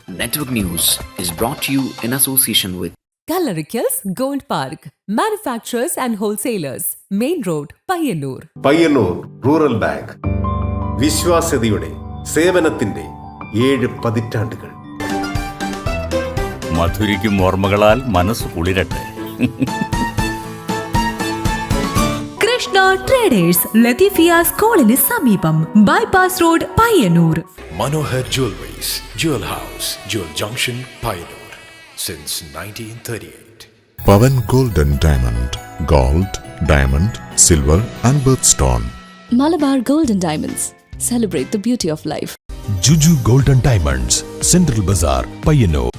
Network News is brought to you in association with Kalarikals Gold Park, manufacturers and wholesalers, Main Road, Payyannur. Payyannur rural bank വിശ്വാസ്യതയുടെ സേവനത്തിന്റെ 7 പതിറ്റാണ്ടുകൾ. മധുരിക്കും ഓർമ്മകളാൽ മനസ്സ് കുളിരട്ടെ. Krishna traders Latheefiya സ്കൂളിന് സമീപം, bypass road, Payyanur. Manohar Jewelries, Jewel House, Jewel Junction, Payyanur, since 1938. Pavan Golden Diamond, Gold, Diamond, Silver and Birthstone. Malabar Golden Diamonds, celebrate the beauty of life. Juju Golden Diamonds, Central Bazaar, Payyanur.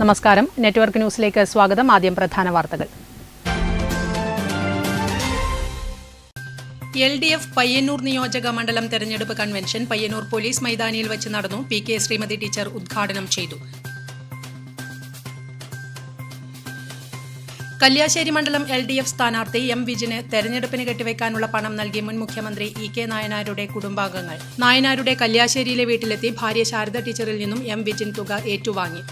നമസ്കാരം. Network ന്യൂസിലേക്ക് സ്വാഗതം. ആദ്യം പ്രധാന വാർത്തകൾ. LDF Payyanur നിയോജക മണ്ഡലം തെരഞ്ഞെടുപ്പ് convention Payyanur police മൈതാനിയിൽ വെച്ച് നടന്നു. PK ശ്രീമതി ടീച്ചർ ഉദ്ഘാടനം ചെയ്തു. കല്യാശ്ശേരി മണ്ഡലം LDF സ്ഥാനാർത്ഥി M. വിജിന് തെരഞ്ഞെടുപ്പിന് കെട്ടിവെക്കാനുള്ള പണം നൽകി മുൻ മുഖ്യമന്ത്രി E.K. നായനാരുടെ കുടുംബാംഗങ്ങൾ. നായനാരുടെ കല്യാശ്ശേരിയിലെ വീട്ടിലെത്തി ഭാര്യ ശാരദ ടീച്ചറിൽ നിന്നും M. വിജിൻ തുക ഏറ്റുവാങ്ങി.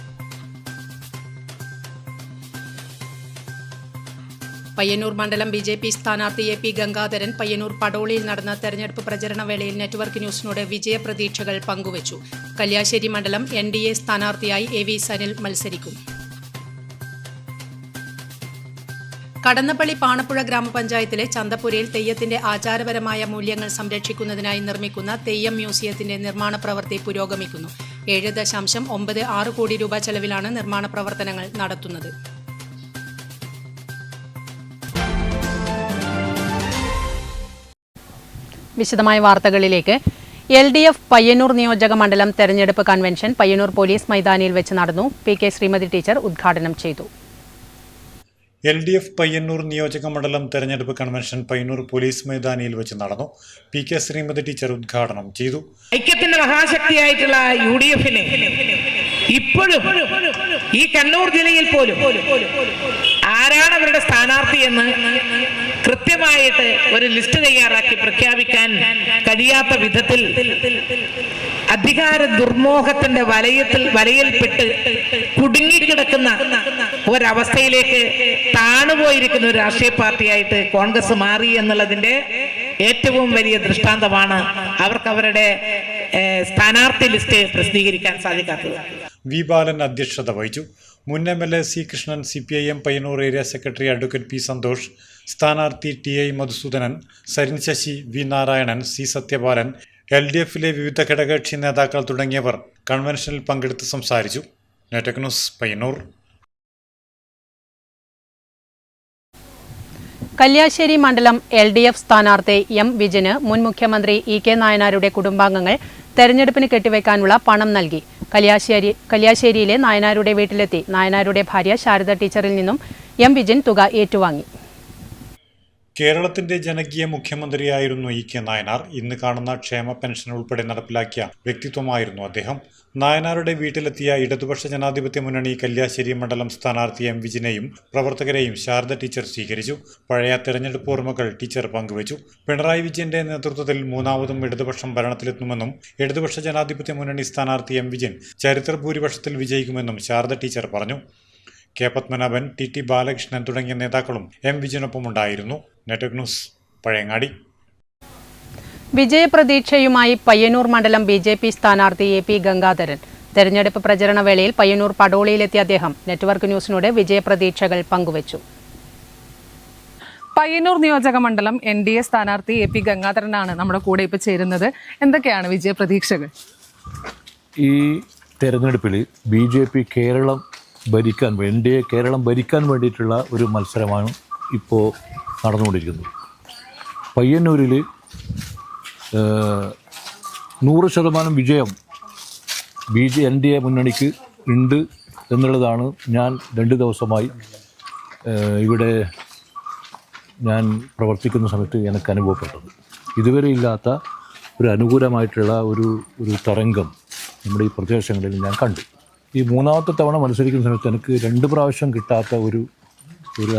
പയ്യന്നൂർ മണ്ഡലം BJP സ്ഥാനാർത്ഥി AP ഗംഗാധരൻ പയ്യന്നൂർ പടോളിയിൽ നടന്ന തെരഞ്ഞെടുപ്പ് പ്രചരണ വേളയിൽ നെറ്റ്വർക്ക് ന്യൂസിനോട് വിജയപ്രതീക്ഷകൾ പങ്കുവച്ചു. കല്യാശ്ശേരി മണ്ഡലം NDA സ്ഥാനാർത്ഥിയായി AV സനിൽ മത്സരിക്കും. കടന്നപ്പള്ളി പാണപ്പുഴ ഗ്രാമപഞ്ചായത്തിലെ ചന്തപ്പുരയിൽ തെയ്യത്തിന്റെ ആചാരപരമായ മൂല്യങ്ങൾ സംരക്ഷിക്കുന്നതിനായി നിർമ്മിക്കുന്ന തെയ്യം മ്യൂസിയത്തിന്റെ നിർമ്മാണ പ്രവൃത്തി പുരോഗമിക്കുന്നു. 7.96 കോടി രൂപ ചെലവിലാണ് നിർമ്മാണ പ്രവർത്തനങ്ങൾ നടത്തുന്നത്. വിശദമായ വാർത്തകളിലേക്ക്. LDF പയ്യന്നൂർ നിയോജക മണ്ഡലം തെരഞ്ഞെടുപ്പ് കൺവെൻഷൻ പയ്യന്നൂർ പോലീസ് മൈതാനിയിൽ വെച്ച് നടന്നു. PK ശ്രീമതി ടീച്ചർ ഉദ്ഘാടനം ചെയ്തു. LDF പയ്യന്നൂർ നിയോജക മണ്ഡലം തെരഞ്ഞെടുപ്പ് കൺവെൻഷൻ പയ്യന്നൂർ പോലീസ് മൈതാനിയിൽ വെച്ച് നടന്നു. PK ശ്രീമതി ടീച്ചർ ഉദ്ഘാടനം ചെയ്തു. ഐക്യത്തിന്റെ മഹാശക്തിയായിട്ടുള്ള UDF ഇപ്പോഴും ഈ കണ്ണൂർ ജില്ലയിൽ പോലും ആരാണ് അവരുടെ സ്ഥാനാർത്ഥി എന്ന് കൃത്യമായിട്ട് ഒരു ലിസ്റ്റ് തയ്യാറാക്കി പ്രഖ്യാപിക്കാൻ കഴിയാത്ത വിധത്തിൽ അധികാര ദുർമോഹത്തിന്റെ വലയിൽപ്പെട്ട് കുടുങ്ങിക്കിടക്കുന്ന ഒരവസ്ഥയിലേക്ക് താണുപോയിരിക്കുന്ന ഒരു രാഷ്ട്രീയ പാർട്ടിയായിട്ട് കോൺഗ്രസ് മാറി എന്നുള്ളതിന്റെ ഏറ്റവും വലിയ ദൃഷ്ടാന്തമാണ് അവർക്ക് അവരുടെ സ്ഥാനാർത്ഥി ലിസ്റ്റ് പ്രസിദ്ധീകരിക്കാൻ സാധിക്കാത്തത്. വി ബാലൻ അധ്യക്ഷത വഹിച്ചു. മുൻ MLA C. Krishnan, CPIM Payyanur area secretary advocate P. Santhosh, സ്ഥാനാർത്ഥി TI Madhusoodanan, Sarin Sasi, V. Narayanan, C. Sathyapalan, LDFിലെ വിവിധ ഘടകകക്ഷി നേതാക്കൾ തുടങ്ങിയവർ കൺവെൻഷനിൽ പങ്കെടുത്ത് സംസാരിച്ചു. Network news Payyanur. കല്യാശ്ശേരി മണ്ഡലം LDF സ്ഥാനാർത്ഥി M. വിജിന് മുൻ മുഖ്യമന്ത്രി E.K. നായനാരുടെ കുടുംബാംഗങ്ങൾ തെരഞ്ഞെടുപ്പിന് കെട്ടിവെക്കാനുള്ള പണം നൽകി. കല്യാശ്ശേരിയിലെ നായനാരുടെ വീട്ടിലെത്തി നായനാരുടെ ഭാര്യ ശാരദ ടീച്ചറിൽ നിന്നും M. വിജിൻ തുക ഏറ്റുവാങ്ങി. കേരളത്തിന്റെ ജനകീയ മുഖ്യമന്ത്രിയായിരുന്നു E.K. നായനാർ. ഇന്ന് കാണുന്ന ക്ഷേമ പെൻഷൻ ഉൾപ്പെടെ നടപ്പിലാക്കിയ വ്യക്തിത്വമായിരുന്നു അദ്ദേഹം. നായനാരുടെ വീട്ടിലെത്തിയ ഇടതുപക്ഷ ജനാധിപത്യ മുന്നണി കല്യാശ്ശേരി മണ്ഡലം സ്ഥാനാർത്ഥി M. വിജിനെയും പ്രവർത്തകരെയും ശാരദ ടീച്ചർ സ്വീകരിച്ചു. പഴയ തെരഞ്ഞെടുപ്പ് ഓർമ്മകൾ ടീച്ചർ പങ്കുവച്ചു. പിണറായി വിജയന്റെ നേതൃത്വത്തിൽ മൂന്നാമതും ഇടതുപക്ഷം ഭരണത്തിലെത്തുമെന്നും ഇടതുപക്ഷ ജനാധിപത്യ മുന്നണി സ്ഥാനാർത്ഥി M. വിജിൻ ചരിത്ര ഭൂരിപക്ഷത്തിൽ വിജയിക്കുമെന്നും ശാരദ ടീച്ചർ പറഞ്ഞു. K. പത്മനാഭൻ, TT ബാലകൃഷ്ണൻ തുടങ്ങിയ നേതാക്കളും M. വിജിനൊപ്പമുണ്ടായിരുന്നു. Network news Pazhayangadi. വിജയപ്രതീക്ഷയുമായി പയ്യന്നൂർ മണ്ഡലം BJP സ്ഥാനാർത്ഥി AP ഗംഗാധരൻ. തെരഞ്ഞെടുപ്പ് പ്രചരണ വേളയിൽ പയ്യന്നൂർ പടോളിയിലെത്തിയ അദ്ദേഹം നെറ്റ്വർക്ക് ന്യൂസിനോട് വിജയപ്രതീക്ഷകൾ പങ്കുവച്ചു. പയ്യന്നൂർ നിയോജക മണ്ഡലം NDA സ്ഥാനാർത്ഥി AP ഗംഗാധരനാണ് നമ്മുടെ കൂടെ ഇപ്പോൾ ചേരുന്നത്. എന്തൊക്കെയാണ് വിജയപ്രതീക്ഷകൾ? ഈ തെരഞ്ഞെടുപ്പിൽ BJP കേരളം ഭരിക്കാൻ, NDA കേരളം ഭരിക്കാൻ വേണ്ടിയിട്ടുള്ള ഒരു മത്സരമാണ് ഇപ്പോൾ നടന്നുകൊണ്ടിരിക്കുന്നത്. പയ്യന്നൂരിൽ 100% വിജയം NDA മുന്നണിക്ക് ഉണ്ട് എന്നുള്ളതാണ് ഞാൻ 2 ദിവസമായി ഇവിടെ ഞാൻ പ്രവർത്തിക്കുന്ന സമയത്ത് എനിക്ക് അനുഭവപ്പെട്ടത്. ഇതുവരെ ഇല്ലാത്ത ഒരു അനുകൂലമായിട്ടുള്ള ഒരു തരംഗം നമ്മുടെ ഈ പ്രദേശങ്ങളിൽ ഞാൻ കണ്ടു. ഈ മൂന്നാമത്തെ തവണ മത്സരിക്കുന്ന സമയത്ത് എനിക്ക് 2 പ്രാവശ്യം കിട്ടാത്ത ഒരു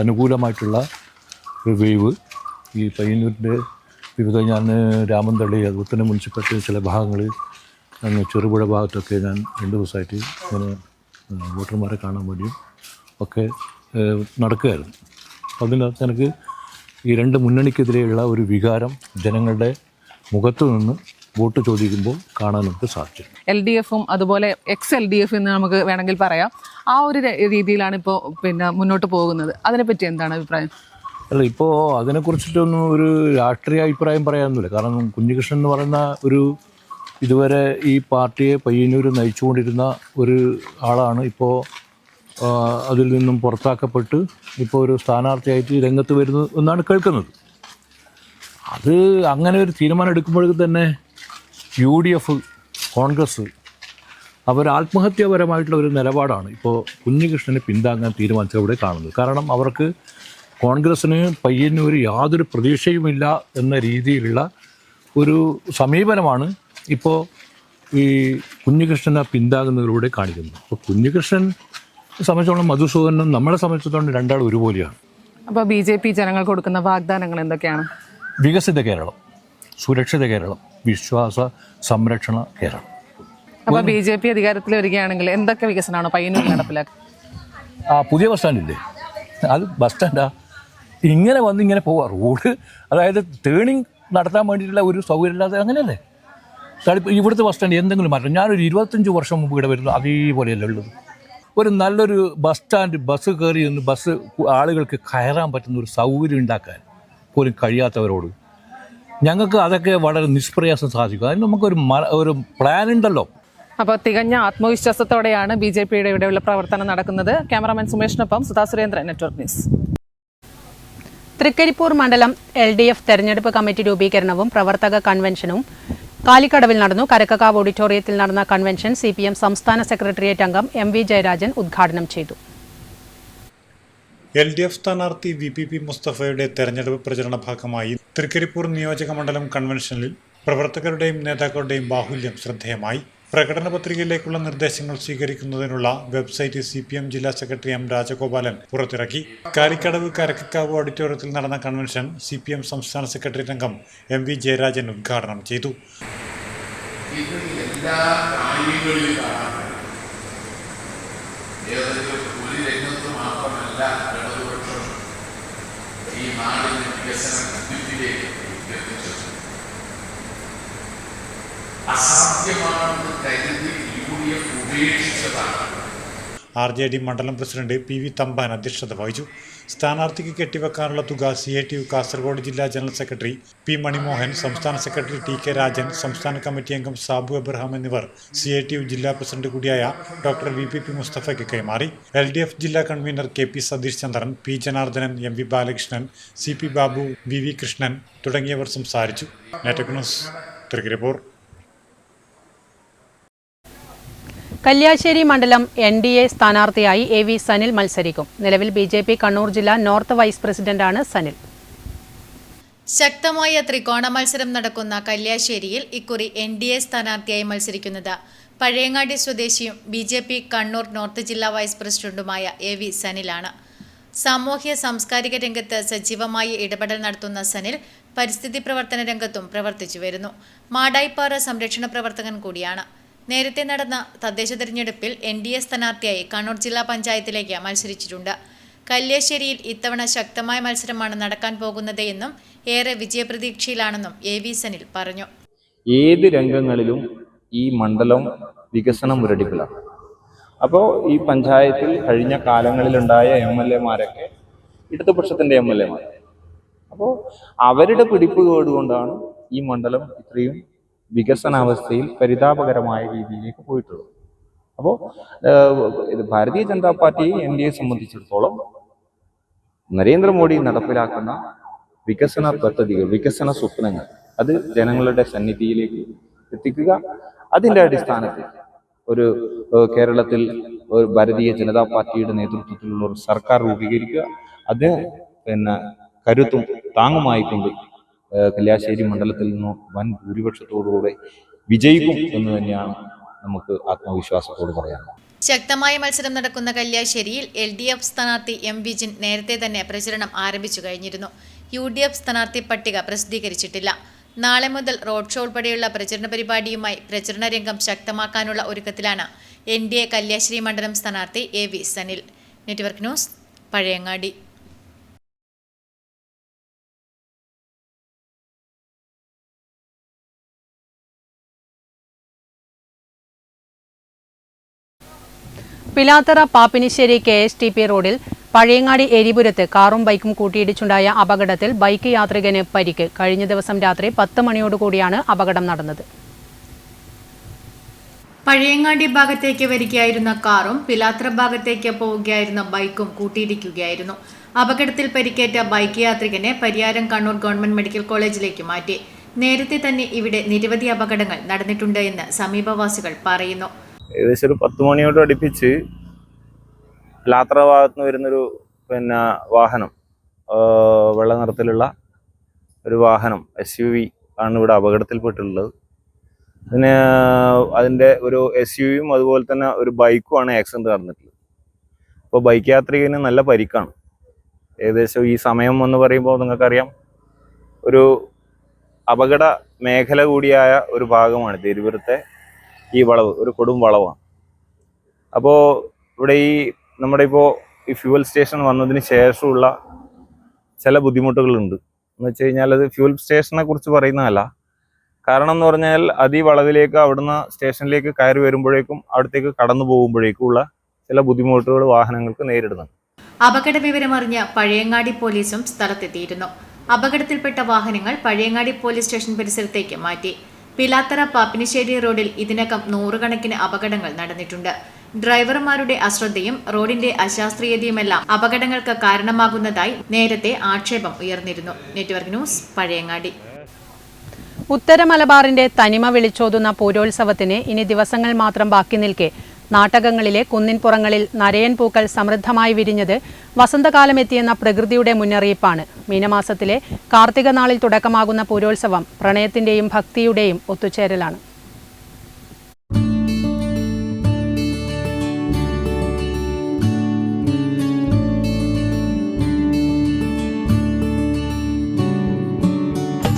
അനുകൂലമായിട്ടുള്ള റിവൈവ് ഈ പയ്യന്നൂരിൻ്റെ വിവിധ ഞാൻ രാമന്തള്ളി അതുപോലെ തന്നെ മുനിസിപ്പാലിറ്റി ചില ഭാഗങ്ങൾ അങ്ങ് ചെറുപുഴ ഭാഗത്തൊക്കെ ഞാൻ 2 ദിവസമായിട്ട് ഇങ്ങനെ വോട്ടർമാരെ കാണാൻ വേണ്ടിയും ഒക്കെ നടക്കുകയായിരുന്നു. അതിനകത്ത് എനിക്ക് ഈ 2 മുന്നണിക്കെതിരെയുള്ള ഒരു വികാരം ജനങ്ങളുടെ മുഖത്തു നിന്ന് വോട്ട് ചോദിക്കുമ്പോൾ കാണാൻ നമുക്ക് സാധിച്ചു. LDFും അതുപോലെ XLDF എന്ന് നമുക്ക് വേണമെങ്കിൽ പറയാം, ആ ഒരു രീതിയിലാണ് ഇപ്പോൾ മുന്നോട്ട് പോകുന്നത്. അതിനെപ്പറ്റി എന്താണ് അഭിപ്രായം? അല്ല, ഇപ്പോൾ അതിനെക്കുറിച്ചിട്ടൊന്നും ഒരു രാഷ്ട്രീയ അഭിപ്രായം പറയാനൊന്നുമില്ല. കാരണം കുഞ്ഞികൃഷ്ണൻ എന്ന് പറയുന്ന ഒരു ഇതുവരെ ഈ പാർട്ടിയെ പയ്യന്നൂർ നയിച്ചുകൊണ്ടിരുന്ന ഒരു ആളാണ് ഇപ്പോൾ അതിൽ നിന്നും പുറത്താക്കപ്പെട്ട് ഇപ്പോൾ ഒരു സ്ഥാനാർത്ഥിയായിട്ട് രംഗത്ത് വരുന്നു എന്നാണ് കേൾക്കുന്നത്. അത് അങ്ങനെ ഒരു തീരുമാനം എടുക്കുമ്പോഴേക്കും തന്നെ UDF, കോൺഗ്രസ് അവർ ആത്മഹത്യാപരമായിട്ടുള്ള ഒരു നിലപാടാണ് ഇപ്പോൾ കുഞ്ഞികൃഷ്ണനെ പിന്താങ്ങാൻ തീരുമാനിച്ചവിടെ കാണുന്നത്. കാരണം അവർക്ക് കോൺഗ്രസ്സിന് പയ്യന്നൂർ യാതൊരു പ്രതീക്ഷയുമില്ല എന്ന രീതിയിലുള്ള ഒരു സമീപനമാണ് ഇപ്പോൾ ഈ കുഞ്ഞികൃഷ്ണനെ പിന്താങ്ങുന്നതിലൂടെ കാണിക്കുന്നത്. അപ്പോൾ കുഞ്ഞികൃഷ്ണൻ സംബന്ധിച്ചോളം മധുസൂദനും നമ്മളെ സംബന്ധിച്ചിടത്തോളം രണ്ടാളും ഒരുപോലെയാണ്. അപ്പോൾ BJP ജനങ്ങൾക്ക് കൊടുക്കുന്ന വാഗ്ദാനങ്ങൾ എന്തൊക്കെയാണ്? വികസിത കേരളം, സുരക്ഷിത കേരളം, വിശ്വാസ സംരക്ഷണ കേരളം. അപ്പോൾ BJP അധികാരത്തിൽ വരികയാണെങ്കിൽ എന്തൊക്കെ വികസനമാണ് പയ്യന്നൂർ നടപ്പിലാക്കുക? പുതിയ ബസ് സ്റ്റാൻഡില്ലേ, അത് ബസ് സ്റ്റാൻഡാ ഇങ്ങനെ വന്ന് ഇങ്ങനെ പോവാം. റോഡ് അതായത് ടേണിങ് നടത്താൻ വേണ്ടിയിട്ടുള്ള ഒരു സൗകര്യമില്ലാതെ അങ്ങനെയല്ലേ. ഇവിടുത്തെ ബസ് സ്റ്റാൻഡ് എന്തെങ്കിലും മാറ്റം. ഞാനൊരു 25 വർഷം മുമ്പ് ഇവിടെ വരുന്നത് അതേപോലെയല്ലേ ഉള്ളത്. ഒരു നല്ലൊരു ബസ് സ്റ്റാൻഡ്, ബസ് കയറി നിന്ന് ബസ് ആളുകൾക്ക് കയറാൻ പറ്റുന്ന ഒരു സൗകര്യം ഉണ്ടാക്കാൻ പോലും കഴിയാത്തവരോട് ഞങ്ങൾക്ക് അതൊക്കെ വളരെ നിഷ്പ്രയാസം സാധിക്കും. അതിന് നമുക്കൊരു പ്ലാൻ ഉണ്ടല്ലോ. അപ്പോൾ തികഞ്ഞ ആത്മവിശ്വാസത്തോടെയാണ് BJPയുടെ ഇവിടെയുള്ള പ്രവർത്തനം നടക്കുന്നത്. ക്യാമറാമാൻ സുമേഷിനൊപ്പം സുധാ സുരേന്ദ്രൻ, നെറ്റ്വർക്ക് ന്യൂസ്. തൃക്കരിപ്പൂർ മണ്ഡലം LDF തെരഞ്ഞെടുപ്പ് കമ്മിറ്റി രൂപീകരണവും പ്രവർത്തക കൺവെൻഷനും കാലിക്കടവിൽ നടന്നു. കരക്കക്കാവ് ഓഡിറ്റോറിയത്തിൽ നടന്ന കൺവെൻഷൻ CPM സംസ്ഥാന സെക്രട്ടേറിയറ്റ് അംഗം MV ജയരാജൻ ഉദ്ഘാടനം ചെയ്തു. LDF സ്ഥാനാർത്ഥി VPP മുസ്തഫയുടെ തെരഞ്ഞെടുപ്പ് പ്രചരണ ഭാഗമായി തൃക്കരിപ്പൂർ നിയോജക മണ്ഡലം കൺവെൻഷനിൽ പ്രവർത്തകരുടെയും നേതാക്കളുടെയും ബാഹുല്യം ശ്രദ്ധേയമായി. പ്രകടന പത്രികയിലേക്കുള്ള നിർദ്ദേശങ്ങൾ സ്വീകരിക്കുന്നതിനുള്ള വെബ്സൈറ്റ് CPM ജില്ലാ സെക്രട്ടറി M രാജഗോപാലൻ പുറത്തിറക്കി. കാലിക്കടവ് കരക്കക്കാവ് ഓഡിറ്റോറിയത്തിൽ നടന്ന കൺവെൻഷൻ CPM സംസ്ഥാന സെക്രട്ടറി അംഗം MV ജയരാജൻ ഉദ്ഘാടനം ചെയ്തു. RJD മണ്ഡലം പ്രസിഡന്റ് PV തമ്പാൻ അധ്യക്ഷത വഹിച്ചു. സ്ഥാനാർത്ഥിക്ക് കെട്ടിവെക്കാനുള്ള തുക CITU കാസർഗോഡ് ജില്ലാ ജനറൽ സെക്രട്ടറി P മണിമോഹൻ, സംസ്ഥാന സെക്രട്ടറി TK രാജൻ, സംസ്ഥാന കമ്മിറ്റി അംഗം സാബു എബ്രഹാം എന്നിവർ CITU ജില്ലാ പ്രസിഡന്റ് കൂടിയായ ഡോക്ടർ VPP മുസ്തഫയ്ക്ക് കൈമാറി. LDF ജില്ലാ convener KP Satheesh Chandran, P Janardhanan, MV Balakrishnan, CP Babu, VV Krishnan തുടങ്ങിയവർ സംസാരിച്ചു. Network news, Trikaripur. കല്യാശ്ശേരി മണ്ഡലം NDA സ്ഥാനാർത്ഥിയായി AV സനിൽ മത്സരിക്കും. നിലവിൽ BJP കണ്ണൂർ ജില്ലാ നോർത്ത് വൈസ് പ്രസിഡന്റാണ് സനിൽ. ശക്തമായ ത്രികോണ മത്സരം നടക്കുന്ന കല്യാശ്ശേരിയിൽ ഇക്കുറി NDA സ്ഥാനാർത്ഥിയായി മത്സരിക്കുന്നത് പഴയങ്ങാടി സ്വദേശിയും BJP കണ്ണൂർ നോർത്ത് ജില്ലാ വൈസ് പ്രസിഡന്റുമായ AV സനിലാണ്. സാമൂഹ്യ സാംസ്കാരിക രംഗത്ത് സജീവമായി ഇടപെടൽ നടത്തുന്ന സനിൽ പരിസ്ഥിതി പ്രവർത്തന രംഗത്തും പ്രവർത്തിച്ചു വരുന്നു. മാടായിപ്പാറ സംരക്ഷണ പ്രവർത്തകൻ കൂടിയാണ്. നേരത്തെ നടന്ന തദ്ദേശ തെരഞ്ഞെടുപ്പിൽ NDA സ്ഥാനാർത്ഥിയായി കണ്ണൂർ ജില്ലാ പഞ്ചായത്തിലേക്ക് മത്സരിച്ചിട്ടുണ്ട്. കല്യാശ്ശേരിയിൽ ഇത്തവണ ശക്തമായ മത്സരമാണ് നടക്കാൻ പോകുന്നത് എന്നും ഏറെ വിജയപ്രതീക്ഷയിലാണെന്നും AV സനിൽ പറഞ്ഞു. ഏത് രംഗങ്ങളിലും ഈ മണ്ഡലം വികസനം മുരടിപ്പിലാണ്. അപ്പോൾ ഈ പഞ്ചായത്തിൽ കഴിഞ്ഞ കാലങ്ങളിലുണ്ടായ MLAമാരൊക്കെ ഇടതുപക്ഷത്തിൻ്റെ MLAമാർ. അപ്പോൾ അവരുടെ പിടിപ്പുകേട് കൊണ്ടാണ് ഈ മണ്ഡലം ഇത്രയും വികസനാവസ്ഥയിൽ പരിതാപകരമായ രീതിയിലേക്ക് പോയിട്ടുള്ളത്. അപ്പോൾ ഭാരതീയ ജനതാ പാർട്ടി NDA സംബന്ധിച്ചിടത്തോളം നരേന്ദ്രമോദി നടപ്പിലാക്കുന്ന വികസന പദ്ധതികൾ, വികസന സ്വപ്നങ്ങൾ അത് ജനങ്ങളുടെ സന്നിധിയിലേക്ക് എത്തിക്കുക. അതിൻ്റെ അടിസ്ഥാനത്തിൽ ഒരു കേരളത്തിൽ ഒരു ഭാരതീയ ജനതാ പാർട്ടിയുടെ നേതൃത്വത്തിലുള്ള ഒരു സർക്കാർ രൂപീകരിക്കുക. അത് കരുത്തും താങ്ങുമായിക്കൊണ്ട് കല്യാശ്ശേരി മണ്ഡലത്തിൽ നിന്ന് വൻ ഭൂരിപക്ഷത്തോടുകൂടെ വിജയിക്കും എന്ന് തന്നെയാണ് നമുക്ക് ആത്മവിശ്വാസത്തോട് പറയാനുള്ളത്. ശക്തമായ മത്സരം നടക്കുന്ന കല്യാശ്ശേരിയിൽ LDF സ്ഥാനാർത്ഥി M വിജിൻ നേരത്തെ തന്നെ പ്രചരണം ആരംഭിച്ചു കഴിഞ്ഞിരുന്നു. UDF സ്ഥാനാർത്ഥി പട്ടിക പ്രസിദ്ധീകരിച്ചിട്ടില്ല. നാളെ മുതൽ റോഡ് ഷോ ഉൾപ്പെടെയുള്ള പ്രചരണ പരിപാടിയുമായി പ്രചരണ രംഗം ശക്തമാക്കാനുള്ള ഒരുക്കത്തിലാണ് NDA കല്യാശ്ശേരി മണ്ഡലം സ്ഥാനാർത്ഥി AV Sanil. Network news, Pazhayangadi. Pilathara Papinissery KSTP റോഡിൽ പഴയങ്ങാടി എരിപുരത്ത് കാറും ബൈക്കും കൂട്ടിയിടിച്ചുണ്ടായ അപകടത്തിൽ ബൈക്ക് യാത്രികന് പരിക്ക്. കഴിഞ്ഞ ദിവസം രാത്രി 10 മണിയോടുകൂടിയാണ് അപകടം നടന്നത്. പഴയങ്ങാടി ഭാഗത്തേക്ക് വരികയായിരുന്ന കാറും പിലാത്തറ ഭാഗത്തേക്ക് പോവുകയായിരുന്ന ബൈക്കും കൂട്ടിയിടിക്കുകയായിരുന്നു. അപകടത്തിൽ പരിക്കേറ്റ ബൈക്ക് യാത്രികനെ പരിയാരം കണ്ണൂർ ഗവൺമെന്റ് മെഡിക്കൽ കോളേജിലേക്ക് മാറ്റി. നേരത്തെ തന്നെ ഇവിടെ നിരവധി അപകടങ്ങൾ നടന്നിട്ടുണ്ട് എന്ന് സമീപവാസികൾ പറയുന്നു. ഏകദേശം ഒരു 10 മണിയോട് അടുപ്പിച്ച് പിലാത്തറ ഭാഗത്ത് നിന്ന് വരുന്നൊരു വാഹനം, വെള്ള നിറത്തിലുള്ള ഒരു വാഹനം SUV ആണ് ഇവിടെ അപകടത്തിൽപ്പെട്ടിട്ടുള്ളത്. അതിൻ്റെ ഒരു SUVയും അതുപോലെ തന്നെ ഒരു ബൈക്കുമാണ് ആക്സിഡന്റ് നടന്നിട്ടുള്ളത്. അപ്പോൾ ബൈക്ക് യാത്രികന് നല്ല പരിക്കാണ്. ഏകദേശം ഈ സമയം എന്ന് പറയുമ്പോൾ നിങ്ങൾക്കറിയാം, ഒരു അപകട മേഖല കൂടിയായ ഒരു ഭാഗമാണ് തിരുവനന്തപുരത്തെ ഈ വളവ്, ഒരു കൊടും വളവാണ്. അപ്പോൾ ഇവിടെ നമ്മുടെ ഇപ്പോൾ ഈ ഫ്യൂവൽ സ്റ്റേഷൻ വന്നതിന് ശേഷമുള്ള ചില ബുദ്ധിമുട്ടുകളുണ്ട്. എന്ന് വെച്ച് കഴിഞ്ഞാൽ അത് ഫ്യൂവൽ സ്റ്റേഷനെ കുറിച്ച് പറയുന്നതല്ല. കാരണം എന്ന് പറഞ്ഞാൽ ഈ വളവിലേക്ക് അവിടുന്ന് സ്റ്റേഷനിലേക്ക് കയറി വരുമ്പോഴേക്കും അവിടത്തേക്ക് കടന്നു പോകുമ്പോഴേക്കും ഉള്ള ചില ബുദ്ധിമുട്ടുകൾ വാഹനങ്ങൾക്ക് നേരിടുന്നുണ്ട്. അപകട വിവരമറിഞ്ഞ പഴയങ്ങാടി പോലീസും സ്ഥലത്തെത്തിയിരുന്നു. അപകടത്തിൽപ്പെട്ട വാഹനങ്ങൾ പഴയങ്ങാടി പോലീസ് സ്റ്റേഷൻ പരിസരത്തേക്ക് മാറ്റി. പിലാത്തറ പാപ്പിനിശ്ശേരി റോഡിൽ ഇതിനകം 100 കണക്കിന് അപകടങ്ങൾ നടന്നിട്ടുണ്ട്. ഡ്രൈവർമാരുടെ അശ്രദ്ധയും റോഡിന്റെ അശാസ്ത്രീയതയുമെല്ലാം അപകടങ്ങൾക്ക് കാരണമാകുന്നതായി നേരത്തെ ആക്ഷേപം ഉയർന്നിരുന്നു. Network news, Pazhayangadi. ഉത്തര മലബാറിന്റെ തനിമ വിളിച്ചോതുന്ന പൂരോത്സവത്തിന് ഇനി ദിവസങ്ങൾ മാത്രം ബാക്കി നിൽക്കെ നാട്ടകങ്ങളിലെ കുന്നിൻപുറങ്ങളിൽ നരയൻ പൂക്കൾ സമൃദ്ധമായി വിരിഞ്ഞത് വസന്തകാലമെത്തിയെന്ന പ്രകൃതിയുടെ മുന്നറിയിപ്പാണ്. മീനമാസത്തിലെ കാർത്തിക നാളിൽ തുടക്കമാകുന്ന പൂരോത്സവം പ്രണയത്തിന്റെയും ഭക്തിയുടെയും ഒത്തുചേരലാണ്.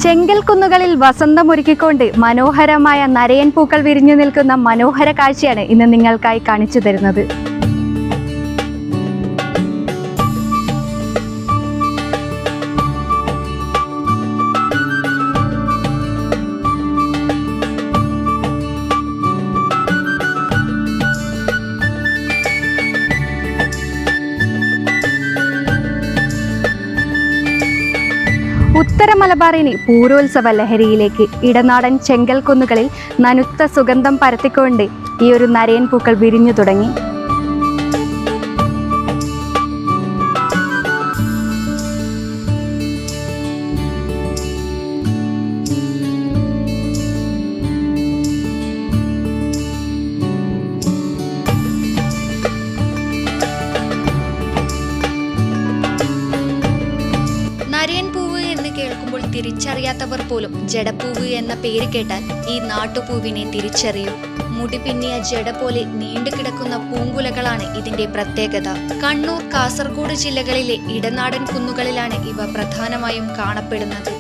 ചെങ്കൽ കുന്നുകളിൽ വസന്തമൊരുക്കിക്കൊണ്ട് മനോഹരമായ നരയൻ പൂക്കൾ വിരിഞ്ഞു നിൽക്കുന്ന മനോഹര കാഴ്ചയാണ് ഇന്ന് നിങ്ങൾക്കായി കാണിച്ചു തരുന്നത്. ഉത്തര മലബാറിന് പൂരോത്സവ ലഹരിയിലേക്ക്. ഇടനാടൻ ചെങ്കൽ കുന്നുകളിൽ നനുത്ത സുഗന്ധം പരത്തിക്കൊണ്ട് ഈ ഒരു നരയൻ പൂക്കൾ വിരിഞ്ഞു തുടങ്ങി. കേൾക്കുമ്പോൾ തിരിച്ചറിയാത്തവർ പോലും ജടപ്പൂവ് എന്ന പേര് കേട്ടാൽ ഈ നാട്ടുപൂവിനെ തിരിച്ചറിയും. മുടി പിന്നിയ ജട പോലെ നീണ്ടുകിടക്കുന്ന പൂങ്കുലകളാണ് ഇതിന്റെ പ്രത്യേകത. കണ്ണൂർ, കാസർഗോഡ് ജില്ലകളിലെ ഇടനാടൻ കുന്നുകളിലാണ് ഇവ പ്രധാനമായും കാണപ്പെടുന്നത്.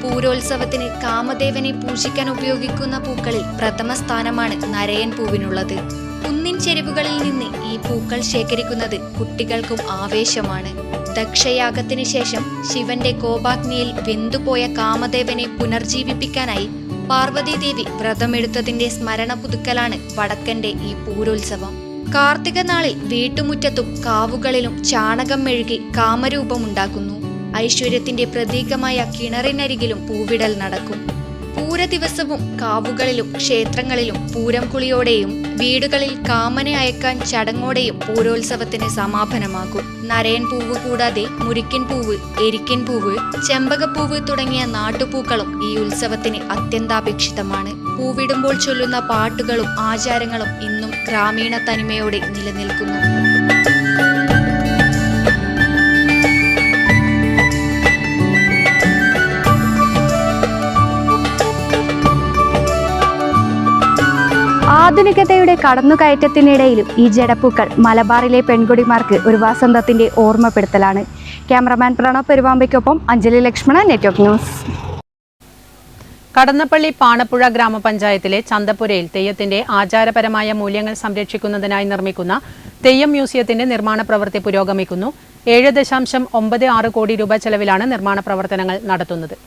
പൂരോത്സവത്തിന് കാമദേവനെ പൂജിക്കാൻ ഉപയോഗിക്കുന്ന പൂക്കളിൽ പ്രഥമ സ്ഥാനമാണ് നരയൻ പൂവിനുള്ളത്. കുന്നിൻ ചെരുവുകളിൽ നിന്ന് ഈ പൂക്കൾ ശേഖരിക്കുന്നത് കുട്ടികൾക്കും ആവേശമാണ്. ദക്ഷയാഗത്തിന് ശേഷം ശിവന്റെ കോപാഗ്നിയിൽ വെന്തുപോയ കാമദേവനെ പുനർജീവിപ്പിക്കാനായി പാർവതീദേവി വ്രതമെടുത്തതിന്റെ സ്മരണ പുതുക്കലാണ് വടക്കന്റെ ഈ പൂരോത്സവം. കാർത്തിക നാളിൽ വീട്ടുമുറ്റത്തും കാവുകളിലും ചാണകം മെഴുകി കാമരൂപമുണ്ടാക്കുന്നു. ഐശ്വര്യത്തിന്റെ പ്രതീകമായ കിണറിനരികിലും പൂവിടൽ നടക്കും. പൂര ദിവസവും കാവുകളിലും ക്ഷേത്രങ്ങളിലും പൂരം കുളിയോടെയും വീടുകളിൽ കാമനെ അയക്കാൻ ചടങ്ങോടെയും പൂരോത്സവത്തിന് സമാപനമാകും. നരയൻ പൂവ് കൂടാതെ മുരിക്കിൻ പൂവ്, എരിക്കിൻ പൂവ്, ചെമ്പകപ്പൂവ് തുടങ്ങിയ നാട്ടുപൂക്കളും ഈ ഉത്സവത്തിന് അത്യന്താപേക്ഷിതമാണ്. പൂവിടുമ്പോൾ ചൊല്ലുന്ന പാട്ടുകളും ആചാരങ്ങളും ഇന്നും ഗ്രാമീണ തനിമയോടെ നിലനിൽക്കുന്നു. ആധുനികതയുടെ കടന്നുകയറ്റത്തിനിടയിലും ഈ ജടപ്പൂക്കൾ മലബാറിലെ പെൺകുടിമാർക്ക് ഒരു വസന്തത്തിന്റെ ഓർമ്മപ്പെടുത്തലാണ്. ക്യാമറമാൻ പ്രണവ് പെരുവാമ്പയ്ക്കൊപ്പം അഞ്ജലി ലക്ഷ്മണൻ, നെറ്റ്വർക്ക് ന്യൂസ്. കടന്നപ്പള്ളി പാണപ്പുഴ ഗ്രാമപഞ്ചായത്തിലെ ചന്തപ്പുരയിൽ തെയ്യത്തിന്റെ ആചാരപരമായ മൂല്യങ്ങൾ സംരക്ഷിക്കുന്നതിനായി നിർമ്മിക്കുന്ന തെയ്യം മ്യൂസിയത്തിന്റെ നിർമ്മാണ പ്രവൃത്തി പുരോഗമിക്കുന്നു. 7.96 കോടി രൂപ ചെലവിലാണ് നിർമ്മാണ പ്രവർത്തനങ്ങൾ നടത്തുന്നത്.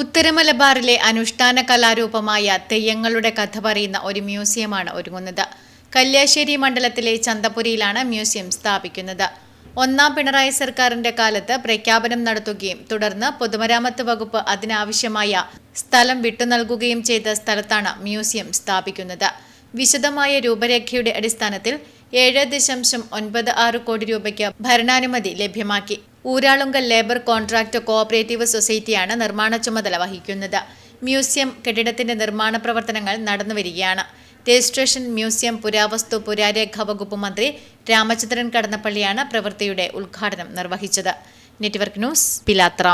ഉത്തരമലബാറിലെ അനുഷ്ഠാന കലാരൂപമായ തെയ്യങ്ങളുടെ കഥ പറയുന്ന ഒരു മ്യൂസിയമാണ് ഒരുങ്ങുന്നത്. കല്യാശ്ശേരി മണ്ഡലത്തിലെ ചന്തപ്പുരയിലാണ് മ്യൂസിയം സ്ഥാപിക്കുന്നത്. ഒന്നാം പിണറായി സർക്കാരിന്റെ കാലത്ത് പ്രഖ്യാപനം നടത്തുകയും തുടർന്ന് പൊതുമരാമത്ത് വകുപ്പ് അതിനാവശ്യമായ സ്ഥലം വിട്ടുനൽകുകയും ചെയ്ത സ്ഥലത്താണ് മ്യൂസിയം സ്ഥാപിക്കുന്നത്. വിശദമായ രൂപരേഖയുടെ അടിസ്ഥാനത്തിൽ 7.96 കോടി രൂപയ്ക്ക് ഭരണാനുമതി ലഭ്യമാക്കി. ഊരാളുങ്കൽ ലേബർ കോൺട്രാക്ട് കോഓപ്പറേറ്റീവ് സൊസൈറ്റിയാണ് നിർമ്മാണ ചുമതല വഹിക്കുന്നത്. മ്യൂസിയം കെട്ടിടത്തിന്റെ നിർമ്മാണ പ്രവർത്തനങ്ങൾ നടന്നുവരികയാണ്. രജിസ്ട്രേഷൻ, മ്യൂസിയം, പുരാവസ്തു, പുരാരേഖ വകുപ്പ് മന്ത്രി രാമചന്ദ്രൻ കടന്നപ്പള്ളിയാണ് പ്രവൃത്തിയുടെ ഉദ്ഘാടനം നിർവഹിച്ചത്. നെറ്റ്വർക്ക് ന്യൂസ്, പിലാത്ര.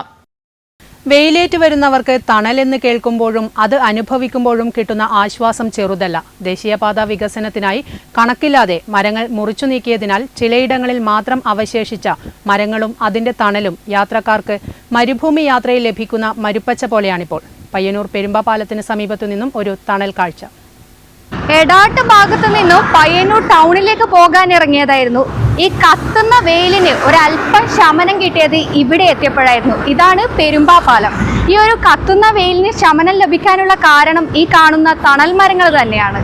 വെയിലേറ്റ് വരുന്നവർക്ക് തണലെന്ന് കേൾക്കുമ്പോഴും അത് അനുഭവിക്കുമ്പോഴും കിട്ടുന്ന ആശ്വാസം ചെറുതല്ല. ദേശീയപാത വികസനത്തിനായി കണക്കില്ലാതെ മരങ്ങൾ മുറിച്ചു നീക്കിയതിനാൽ ചിലയിടങ്ങളിൽ മാത്രം അവശേഷിച്ച മരങ്ങളും അതിന്റെ തണലും യാത്രക്കാർക്ക് മരുഭൂമി യാത്രയിൽ ലഭിക്കുന്ന മരുപ്പച്ച പോലെയാണിപ്പോൾ. പയ്യന്നൂർ പെരുമ്പ പാലത്തിന് സമീപത്തു നിന്നും ഒരു തണൽ കാഴ്ച. എടാട്ട് ഭാഗത്തു നിന്നും പയ്യന്നൂർ ടൗണിലേക്ക് പോകാൻ ഇറങ്ങിയതായിരുന്നു. ഈ കത്തുന്ന വെയിലിന് ഒരല്പം ശമനം കിട്ടിയത് ഇവിടെ എത്തിയപ്പോഴായിരുന്നു. ഇതാണ് പെരുമ്പാ പാലം. ഈ ഒരു കത്തുന്ന വെയിലിന് ശമനം ലഭിക്കാനുള്ള കാരണം ഈ കാണുന്ന തണൽ മരങ്ങൾ തന്നെയാണ്.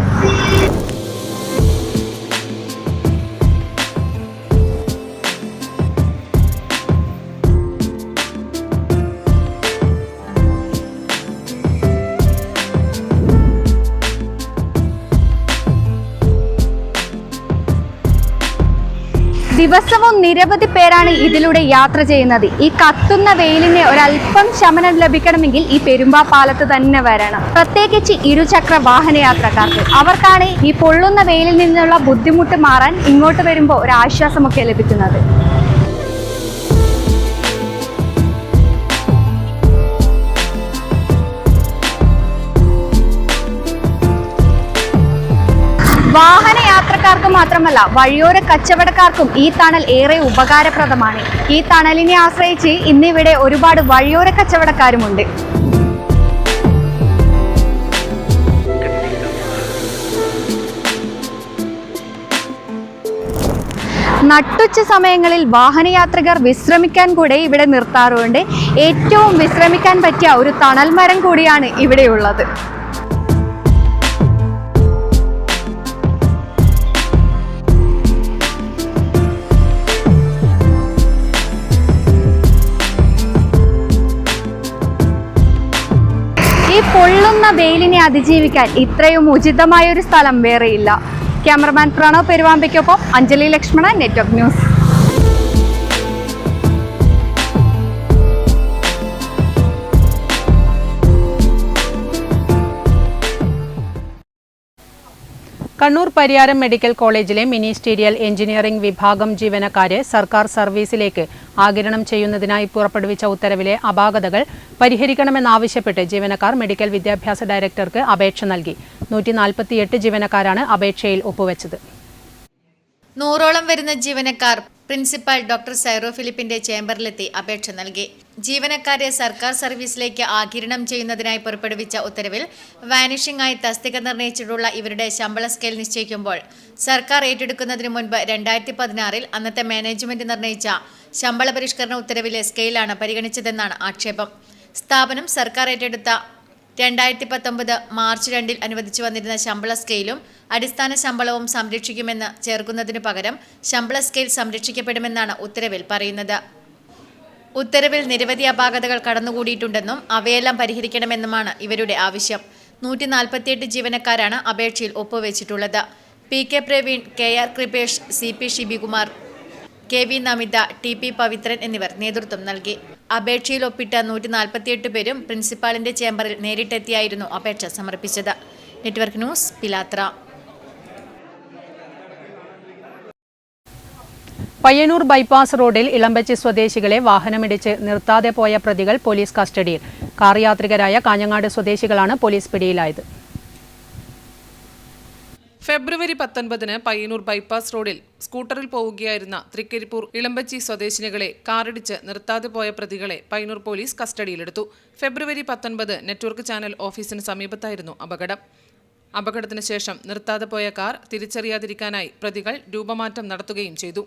ദിവസവും നിരവധി പേരാണ് ഇതിലൂടെ യാത്ര ചെയ്യുന്നത്. ഈ കത്തുന്ന വെയിലിന് ഒരല്പം ശമനം ലഭിക്കണമെങ്കിൽ ഈ പെരുമ്പാ പാലത്ത് തന്നെ വരണം. പ്രത്യേകിച്ച് ഇരുചക്ര വാഹന യാത്രക്കാർക്ക്. അവർക്കാണ് ഈ പൊള്ളുന്ന വെയിലിൽ നിന്നുള്ള ബുദ്ധിമുട്ട് മാറാൻ ഇങ്ങോട്ട് വരുമ്പോൾ ഒരു ആശ്വാസമൊക്കെ ലഭിക്കുന്നത്. വാഹനയാത്രക്കാർക്ക് മാത്രമല്ല വഴിയോര കച്ചവടക്കാർക്കും ഈ തണൽ ഏറെ ഉപകാരപ്രദമാണ്. ഈ തണലിനെ ആശ്രയിച്ച് ഇന്നിവിടെ ഒരുപാട് വഴിയോര കച്ചവടക്കാരുമുണ്ട്. നട്ടുച്ച സമയങ്ങളിൽ വാഹനയാത്രികർ വിശ്രമിക്കാൻ കൂടെ ഇവിടെ നിർത്താറുണ്ട്. ഏറ്റവും വിശ്രമിക്കാൻ പറ്റിയ ഒരു തണൽ മരം കൂടിയാണ് ഇവിടെയുള്ളത്. പൊള്ളുന്ന വെയിലിനെ അതിജീവിക്കാൻ ഇത്രയും ഉചിതമായ ഒരു സ്ഥലം വേറെയില്ല. ക്യാമറമാൻ പ്രണവ് പെരുവാമ്പയ്ക്കൊപ്പം Anjali Lakshmanan, network news. Kannur Pariyaram medical കോളേജിലെ മിനിസ്റ്റീരിയൽ എഞ്ചിനീയറിംഗ് വിഭാഗം ജീവനക്കാരെ സർക്കാർ സർവീസിലേക്ക് ആഗിരണം ചെയ്യുന്നതിനായി പുറപ്പെടുവിച്ച ഉത്തരവിലെ അപാകതകൾ പരിഹരിക്കണമെന്നാവശ്യപ്പെട്ട് ജീവനക്കാർ മെഡിക്കൽ വിദ്യാഭ്യാസ ഡയറക്ടർക്ക് അപേക്ഷ നൽകി. 148 ജീവനക്കാരാണ് അപേക്ഷയിൽ ഒപ്പുവെച്ചത്. 100ഓളം വരുന്ന ജീവനക്കാർ പ്രിൻസിപ്പൽ ഡോക്ടർ സൈറോ ഫിലിപ്പിന്റെ ചേംബറിലെത്തി അപേക്ഷ നൽകി. ജീവനക്കാരെ സർക്കാർ സർവീസിലേക്ക് ആഗിരണം ചെയ്യുന്നതിനായി പുറപ്പെടുവിച്ച ഉത്തരവിൽ വാനിഷിംഗ് ആയി തസ്തിക നിർണയിച്ചിട്ടുള്ള ഇവരുടെ ശമ്പള സ്കെയിൽ നിശ്ചയിക്കുമ്പോൾ സർക്കാർ ഏറ്റെടുക്കുന്നതിന് മുൻപ് 2016 അന്നത്തെ മാനേജ്മെന്റ് നിർണയിച്ച ശമ്പള പരിഷ്കരണ ഉത്തരവിലെ സ്കെയിലാണ് പരിഗണിച്ചതെന്നാണ് ആക്ഷേപം. സ്ഥാപനം സർക്കാർ ഏറ്റെടുത്ത 2019 മാർച്ച് 2 അനുവദിച്ചു വന്നിരുന്ന ശമ്പള സ്കെയിലും അടിസ്ഥാന ശമ്പളവും സംരക്ഷിക്കുമെന്ന് ചേർക്കുന്നതിനു പകരം ശമ്പള സ്കെയിൽ സംരക്ഷിക്കപ്പെടുമെന്നാണ് ഉത്തരവിൽ പറയുന്നത്. ഉത്തരവിൽ നിരവധി അപാകതകൾ കടന്നുകൂടിയിട്ടുണ്ടെന്നും അവയെല്ലാം പരിഹരിക്കണമെന്നുമാണ് ഇവരുടെ ആവശ്യം. 148 ജീവനക്കാരാണ് അപേക്ഷയിൽ ഒപ്പുവെച്ചിട്ടുള്ളത്. PK Praveen, KR Kripesh, CP ഷിബികുമാർ, KV Namitha, TP Pavithran എന്നിവർ നേതൃത്വം നൽകി. അപേക്ഷയിൽ ഒപ്പിട്ട 148 പേരും പ്രിൻസിപ്പാളിന്റെ ചേംബറിൽ നേരിട്ടെത്തിയായിരുന്നു അപേക്ഷ സമർപ്പിച്ചത്. Network news, Pilathara. Payyannur bypass റോഡിൽ ഇളമ്പച്ചി സ്വദേശികളെ വാഹനമിടിച്ച് നിർത്താതെ പോയ പ്രതികൾ പോലീസ് കസ്റ്റഡിയിൽ. കാർ യാത്രികരായ കാഞ്ഞങ്ങാട് സ്വദേശികളാണ് പോലീസ് പിടിയിലായത്. ഫെബ്രുവരി 19 പയ്യന്നൂർ ബൈപ്പാസ് റോഡിൽ സ്കൂട്ടറിൽ പോവുകയായിരുന്ന തൃക്കരിപ്പൂർ ഇളമ്പച്ചി സ്വദേശിനികളെ കാറിടിച്ച് നിർത്താതെ പോയ പ്രതികളെ പയ്യന്നൂർ പോലീസ് കസ്റ്റഡിയിലെടുത്തു. ഫെബ്രുവരി 19 നെറ്റ്വർക്ക് ചാനൽ ഓഫീസിന് സമീപത്തായിരുന്നു അപകടം. അപകടത്തിന് ശേഷം നിർത്താതെ പോയ കാർ തിരിച്ചറിയാതിരിക്കാനായി പ്രതികൾ രൂപമാറ്റം നടത്തുകയും ചെയ്തു.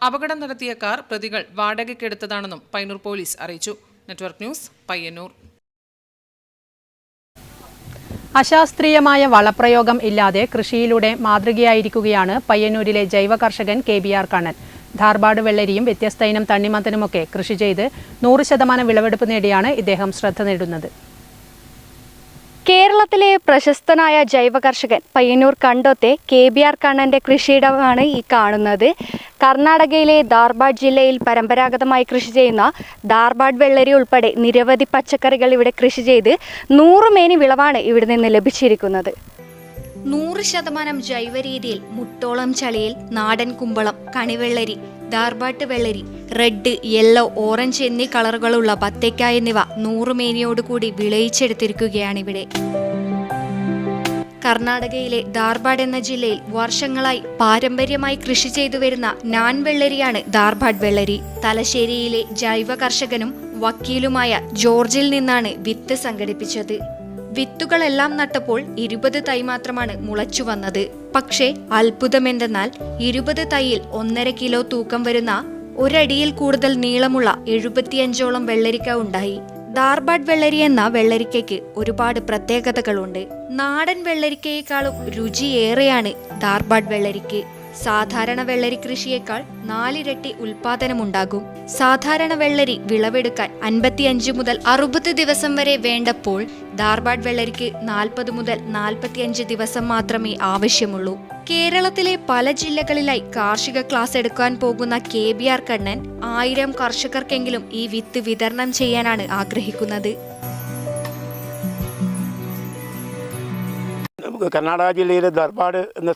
അപകടം നടത്തിയ കാർ പ്രതികൾ വാടകയ്ക്കെടുത്തതാണെന്നും പയ്യന്നൂർ പോലീസ് അറിയിച്ചു. Network news, Payyanur. അശാസ്ത്രീയമായ വളപ്രയോഗം ഇല്ലാതെ കൃഷിയിലൂടെ മാതൃകയായിരിക്കുകയാണ് പയ്യന്നൂരിലെ ജൈവ കർഷകൻ KBR കണ്ണൻ. ധാർപാട് വെള്ളരിയും വ്യത്യസ്ത ഇനം തണ്ണിമത്തനുമൊക്കെ കൃഷി ചെയ്ത് 100% വിളവെടുപ്പ് നേടിയാണ് ഇദ്ദേഹം ശ്രദ്ധ നേടുന്നത്. കേരളത്തിലെ പ്രശസ്തനായ ജൈവ കർഷകൻ പയ്യന്നൂർ കണ്ടോത്തെ KBR കണ്ണന്റെ കൃഷിയിടമാണ് ഈ കാണുന്നത്. കർണാടകയിലെ ധാർവാഡ് ജില്ലയിൽ പരമ്പരാഗതമായി കൃഷി ചെയ്യുന്ന ധാർവാഡ് വെള്ളരി ഉൾപ്പെടെ നിരവധി പച്ചക്കറികൾ ഇവിടെ കൃഷി ചെയ്ത് 100 മേനി വിളവാണ് ഇവിടെ നിന്ന് ലഭിച്ചിരിക്കുന്നത്. 100% ജൈവ രീതിയിൽ മുട്ടോളം ചളിയിൽ നാടൻ കുമ്പളം, കണിവെള്ളരി, ധാർവാട്ട് വെള്ളരി, റെഡ്, യെല്ലോ, ഓറഞ്ച് എന്നീ കളറുകളുള്ള ബത്തേക്ക എന്നിവ 100 മേനിയോടുകൂടി വിളയിച്ചെടുത്തിരിക്കുകയാണിവിടെ. കർണാടകയിലെ ധാർവാഡ് എന്ന ജില്ലയിൽ വർഷങ്ങളായി പാരമ്പര്യമായി കൃഷി ചെയ്തു വരുന്ന നാൻ വെള്ളരിയാണ് ധാർവാഡ് വെള്ളരി. തലശ്ശേരിയിലെ ജൈവ കർഷകനും വക്കീലുമായ ജോർജിൽ നിന്നാണ് വിത്ത് സംഘടിപ്പിച്ചത്. വിത്തുകളെല്ലാം നട്ടപ്പോൾ 20 തൈ മാത്രമാണ് മുളച്ചു വന്നത്. പക്ഷേ അത്ഭുതമെന്തെന്നാൽ 20 തൈയിൽ 1.5 കിലോ തൂക്കം വരുന്ന ഒരടിയിൽ കൂടുതൽ നീളമുള്ള 75ഓളം വെള്ളരിക്ക ഉണ്ടായി. ധാർവാഡ് വെള്ളരി എന്ന വെള്ളരിക്കയ്ക്ക് ഒരുപാട് പ്രത്യേകതകളുണ്ട്. നാടൻ വെള്ളരിക്കയേക്കാളും രുചിയേറെയാണ് ധാർവാഡ് വെള്ളരിക്ക്. സാധാരണ വെള്ളരി കൃഷിയേക്കാൾ 4 ഇരട്ടി ഉൽപാദനമുണ്ടാകും. സാധാരണ വെള്ളരി വിളവെടുക്കാൻ 55 മുതൽ 60 ദിവസം വരെ വേണ്ടപ്പോൾ ധാർവാഡ് വെള്ളരിക്ക് 40 മുതൽ 45 ദിവസം മാത്രമേ ആവശ്യമുള്ളൂ. കേരളത്തിലെ പല ജില്ലകളിലായി കാർഷിക ക്ലാസ് എടുക്കാൻ പോകുന്ന KBR കണ്ണൻ 1000 കർഷകർക്കെങ്കിലും ഈ വിത്ത് വിതരണം ചെയ്യാനാണ് ആഗ്രഹിക്കുന്നത്. കർണാടക ജില്ലയിലെ ധാർവാഡ് എന്ന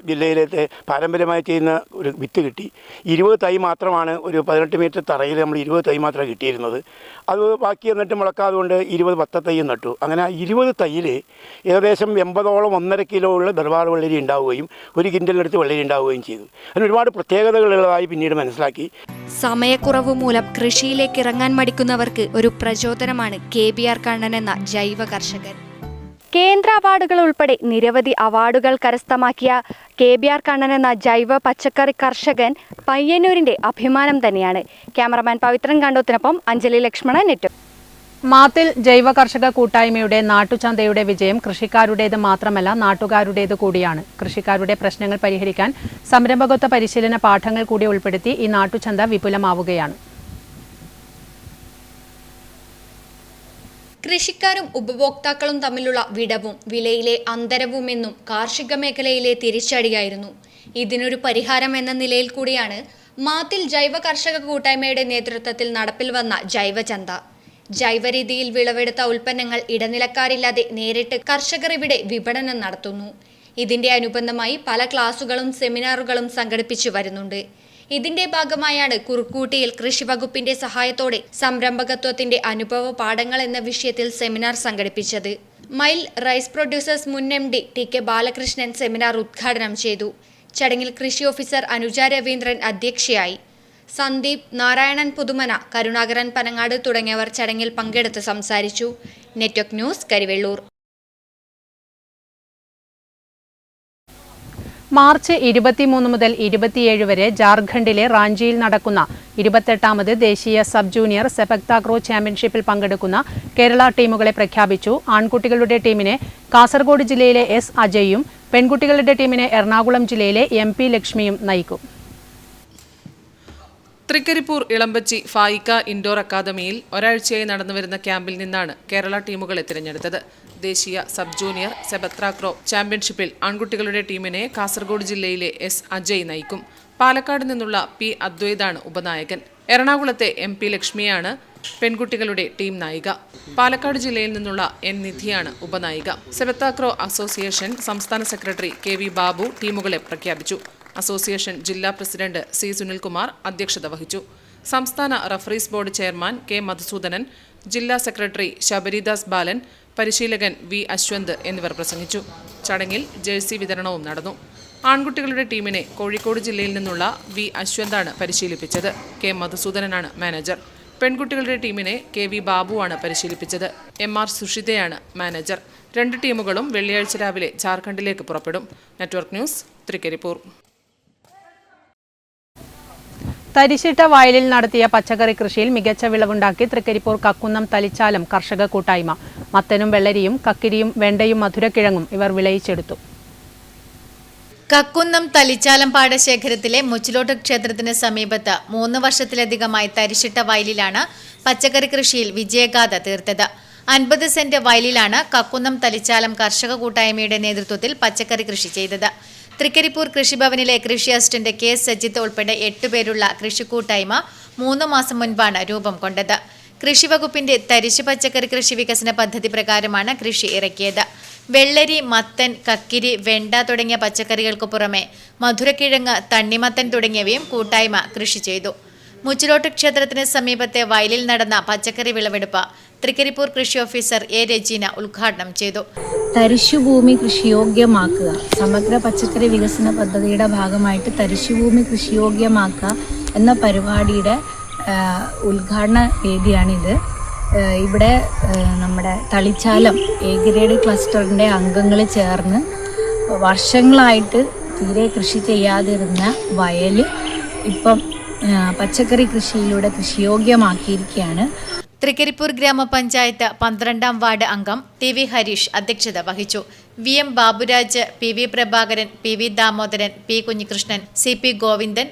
ജില്ലയിലെ പാരമ്പര്യമായി ചെയ്യുന്ന ഒരു വിത്ത് കിട്ടി. 20 തൈ മാത്രമാണ്, ഒരു 18 മീറ്റർ തറയിൽ നമ്മൾ 20 തൈ മാത്രമേ കിട്ടിയിരുന്നത്. അത് ബാക്കി എന്നിട്ട് മുളക്കാതുകൊണ്ട് 10 തൈ നട്ടു. അങ്ങനെ 20 തൈയിൽ ഏകദേശം 80ഓളം 1.5 കിലോ ഉള്ള ധാർവാഡ് വെള്ളരി ഉണ്ടാവുകയും 1 കിൻഡലിനടുത്ത് വെള്ളരി ഉണ്ടാവുകയും ചെയ്തു. അതിന് ഒരുപാട് പ്രത്യേകതകളുള്ളതായി പിന്നീട് മനസ്സിലാക്കി. സമയക്കുറവ് മൂലം കൃഷിയിലേക്ക് ഇറങ്ങാൻ മടിക്കുന്നവർക്ക് ഒരു പ്രചോദനമാണ് KBR കണ്ണൻ എന്ന ജൈവ കർഷകൻ. കേന്ദ്ര അവാർഡുകൾ ഉൾപ്പെടെ നിരവധി അവാർഡുകൾ കരസ്ഥമാക്കിയ KBR കണ്ണൻ എന്ന ജൈവ പച്ചക്കറി കർഷകൻ പയ്യന്നൂരിന്റെ അഭിമാനം തന്നെയാണ്. ക്യാമറമാൻ പവിത്രൻ കണ്ടോത്തിനൊപ്പം അഞ്ജലി ലക്ഷ്മണൻ, നെറ്റ്. മാത്തിൽ ജൈവ കർഷക കൂട്ടായ്മയുടെ നാട്ടുചന്തയുടെ വിജയം കൃഷിക്കാരുടേത് മാത്രമല്ല നാട്ടുകാരുടേത് കൂടിയാണ്. കൃഷിക്കാരുടെ പ്രശ്നങ്ങൾ പരിഹരിക്കാൻ സംരംഭകത്വ പരിശീലന പാഠങ്ങൾ കൂടി ഉൾപ്പെടുത്തി ഈ നാട്ടുചന്ത വിപുലമാവുകയാണ്. കൃഷിക്കാരും ഉപഭോക്താക്കളും തമ്മിലുള്ള വിടവും വിലയിലെ അന്തരവുമെന്നും കാർഷിക മേഖലയിലെ തിരിച്ചടിയായിരുന്നു. ഇതിനൊരു പരിഹാരം എന്ന നിലയിൽ കൂടിയാണ് മാത്തിൽ ജൈവ കർഷക കൂട്ടായ്മയുടെ നേതൃത്വത്തിൽ നടപ്പിൽ വന്ന ജൈവചന്ത. ജൈവ രീതിയിൽ വിളവെടുത്ത ഉൽപ്പന്നങ്ങൾ ഇടനിലക്കാരില്ലാതെ നേരിട്ട് കർഷകർ ഇവിടെ വിപണനം നടത്തുന്നു. ഇതിന്റെ അനുബന്ധമായി പല ക്ലാസുകളും സെമിനാറുകളും സംഘടിപ്പിച്ചു വരുന്നുണ്ട്. ഇതിന്റെ ഭാഗമായാണ് കുറുക്കൂട്ടിയിൽ കൃഷി വകുപ്പിന്റെ സഹായത്തോടെ സംരംഭകത്വത്തിന്റെ അനുഭവ പാഠങ്ങൾ എന്ന വിഷയത്തിൽ സെമിനാർ സംഘടിപ്പിച്ചത്. മൈൽ റൈസ് പ്രൊഡ്യൂസേഴ്സ് മുൻ MD TK ബാലകൃഷ്ണൻ സെമിനാർ ഉദ്ഘാടനം ചെയ്തു. ചടങ്ങിൽ കൃഷി ഓഫീസർ അനുജ രവീന്ദ്രൻ അധ്യക്ഷയായി. സന്ദീപ്, നാരായണൻ പുതുമന, കരുണാകരൻ പനങ്ങാട് തുടങ്ങിയവർ ചടങ്ങിൽ പങ്കെടുത്ത് സംസാരിച്ചു. Network news, Karivellur. മാർച്ച് 23 മുതൽ 27 വരെ ജാർഖണ്ഡിലെ റാഞ്ചിയിൽ നടക്കുന്ന 28ാമത് ദേശീയ സബ് ജൂനിയർ സെപക് താക്രോ ചാമ്പ്യൻഷിപ്പിൽ പങ്കെടുക്കുന്ന കേരള ടീമുകളെ പ്രഖ്യാപിച്ചു. ആൺകുട്ടികളുടെ ടീമിനെ കാസർഗോഡ് ജില്ലയിലെ S അജയും പെൺകുട്ടികളുടെ ടീമിനെ എറണാകുളം ജില്ലയിലെ MP ലക്ഷ്മിയും നയിക്കും. തൃക്കരിപ്പൂർ ഇളമ്പച്ചി ഫായിക്ക ഇൻഡോർ അക്കാദമിയിൽ ഒരാഴ്ചയായി നടന്നുവരുന്ന ക്യാമ്പിൽ നിന്നാണ് കേരള ടീമുകളെ തിരഞ്ഞെടുത്തത്. ദേശീയ സബ് ജൂനിയർ സെപക് താക്രോ ചാമ്പ്യൻഷിപ്പിൽ ആൺകുട്ടികളുടെ ടീമിനെ കാസർഗോഡ് ജില്ലയിലെ S അജയ് നയിക്കും. പാലക്കാട് നിന്നുള്ള P അദ്വൈതാണ് ഉപനായകൻ. എറണാകുളത്തെ MP ലക്ഷ്മിയാണ് പെൺകുട്ടികളുടെ ടീം നായിക. പാലക്കാട് ജില്ലയിൽ നിന്നുള്ള N നിധിയാണ് ഉപനായിക. സെപക് താക്രോ അസോസിയേഷൻ സംസ്ഥാന സെക്രട്ടറി KV ബാബു ടീമുകളെ പ്രഖ്യാപിച്ചു. അസോസിയേഷൻ ജില്ലാ പ്രസിഡന്റ് C സുനിൽകുമാർ അധ്യക്ഷത വഹിച്ചു. സംസ്ഥാന referees board chairman K Madhusoodanan, ജില്ലാ സെക്രട്ടറി ശബരിദാസ് ബാലൻ, പരിശീലകൻ വി അശ്വന്ത് എന്നിവർ പ്രസംഗിച്ചു. ചടങ്ങിൽ ജേഴ്സി വിതരണവും നടന്നു. ആൺകുട്ടികളുടെ ടീമിനെ കോഴിക്കോട് ജില്ലയിൽ നിന്നുള്ള വി അശ്വന്താണ് പരിശീലിപ്പിച്ചത്. കെ മധുസൂദനനാണ് മാനേജർ. പെൺകുട്ടികളുടെ ടീമിനെ കെ വി ബാബുവാണ് പരിശീലിപ്പിച്ചത്. MR സുഷിതയാണ് മാനേജർ. 2 ടീമുകളും വെള്ളിയാഴ്ച രാവിലെ ജാർഖണ്ഡിലേക്ക് പുറപ്പെടും. Network news, Trikaripur. തരിശിട്ട വയലിൽ നടത്തിയ പച്ചക്കറി കൃഷിയിൽ മികച്ച വിളവുണ്ടാക്കി തൃക്കരിപ്പൂർ കക്കുന്നം തലിച്ചാലം കർഷക കൂട്ടായ്മ. മത്തനും വെള്ളരിയും കക്കിരിയും വെണ്ടയും മധുരക്കിഴങ്ങും ഇവർ വിളയിച്ചെടുത്തു. കക്കുന്നം തലിച്ചാലം പാടശേഖരത്തിലെ മുച്ചിലോട്ട് ക്ഷേത്രത്തിന് സമീപത്ത് 3 വർഷത്തിലധികമായി തരിശിട്ട വയലിലാണ് പച്ചക്കറി കൃഷിയിൽ വിജയഗാഥ തീർത്തത്. 50 സെന്റ് വയലിലാണ് കക്കുന്നം തലിച്ചാലം കർഷക കൂട്ടായ്മയുടെ നേതൃത്വത്തിൽ പച്ചക്കറി കൃഷി ചെയ്തത്. തൃക്കരിപ്പൂർ കൃഷിഭവനിലെ കൃഷി അസിസ്റ്റന്റ് കെ സജിത്ത് ഉൾപ്പെടെ 8 പേരുള്ള കൃഷിക്കൂട്ടായ്മ 3 മാസം മുൻപാണ് രൂപം കൊണ്ടത്. കൃഷിവകുപ്പിന്റെ തരിശു പച്ചക്കറി കൃഷി വികസന പദ്ധതി പ്രകാരമാണ് കൃഷി ഇറക്കിയത്. വെള്ളരി, മത്തൻ, കക്കിരി, വെണ്ട തുടങ്ങിയ പച്ചക്കറികൾക്ക് പുറമെ മധുരക്കിഴങ്ങ്, തണ്ണിമത്തൻ തുടങ്ങിയവയും കൂട്ടായ്മ കൃഷി ചെയ്തു. മുച്ചിലോട്ട് ക്ഷേത്രത്തിന് സമീപത്തെ വയലിൽ നടന്ന പച്ചക്കറി വിളവെടുപ്പ് തൃക്കരിപ്പൂർ കൃഷി ഓഫീസർ എ രജീന ഉദ്ഘാടനം ചെയ്തു. തരിശുഭൂമി കൃഷിയോഗ്യമാക്കുക, സമഗ്ര പച്ചക്കറി വികസന പദ്ധതിയുടെ ഭാഗമായിട്ട് തരിശുഭൂമി കൃഷിയോഗ്യമാക്കുക എന്ന പരിപാടിയുടെ ഉദ്ഘാടന വേദിയാണിത്. ഇവിടെ നമ്മുടെ തളിച്ചാലം എ ഗ്രേഡ് ക്ലസ്റ്ററിൻ്റെ അംഗങ്ങൾ ചേർന്ന് വർഷങ്ങളായിട്ട് തീരെ കൃഷി ചെയ്യാതിരുന്ന വയൽ ഇപ്പം പച്ചക്കറി കൃഷിയിലൂടെ കൃഷിയോഗ്യമാക്കിയിരിക്കുകയാണ്. തൃക്കരിപ്പൂർ ഗ്രാമപഞ്ചായത്ത് 12ാം വാർഡ് അംഗം TV ഹരീഷ് അധ്യക്ഷത വഹിച്ചു. VM Baburaj, PV Prabhakaran, PV Damodaran, P Kunhikrishnan, CP Govindan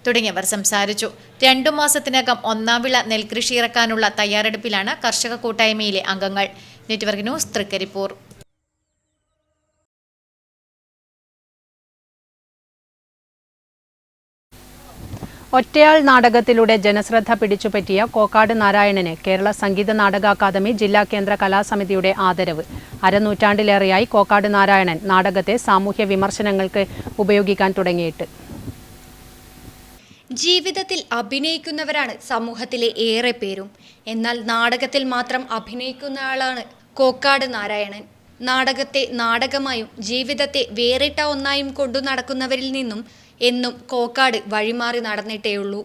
തുടങ്ങിയവർ സംസാരിച്ചു. 2 മാസത്തിനകം 1ാം വിള നെൽകൃഷി ഇറക്കാനുള്ള തയ്യാറെടുപ്പിലാണ് കർഷക കൂട്ടായ്മയിലെ അംഗങ്ങൾ. Network news, Trikaripur. ഒറ്റയാൾ നാടകത്തിലൂടെ ജനശ്രദ്ധ പിടിച്ചുപറ്റിയ കോക്കാട് നാരായണന് കേരള സംഗീത നാടക അക്കാദമി ജില്ലാ കേന്ദ്ര കലാസമിതിയുടെ ആദരവ്. അരനൂറ്റാണ്ടിലേറെയായി കോക്കാട് നാരായണൻ നാടകത്തെ സാമൂഹ്യ വിമർശനങ്ങൾക്ക് ഉപയോഗിക്കാൻ തുടങ്ങിയിട്ട്. ജീവിതത്തിൽ അഭിനയിക്കുന്നവരാണ് സമൂഹത്തിലെ ഏറെ പേരും. എന്നാൽ നാടകത്തിൽ മാത്രം അഭിനയിക്കുന്നയാളാണ് കോക്കാട് നാരായണൻ. നാടകത്തെ നാടകമായും ജീവിതത്തെ വേറിട്ട ഒന്നായും കൊണ്ടു നടക്കുന്നവരിൽ നിന്നും എന്നും കോക്കാട് വഴിമാറി നടന്നിട്ടേയുള്ളൂ.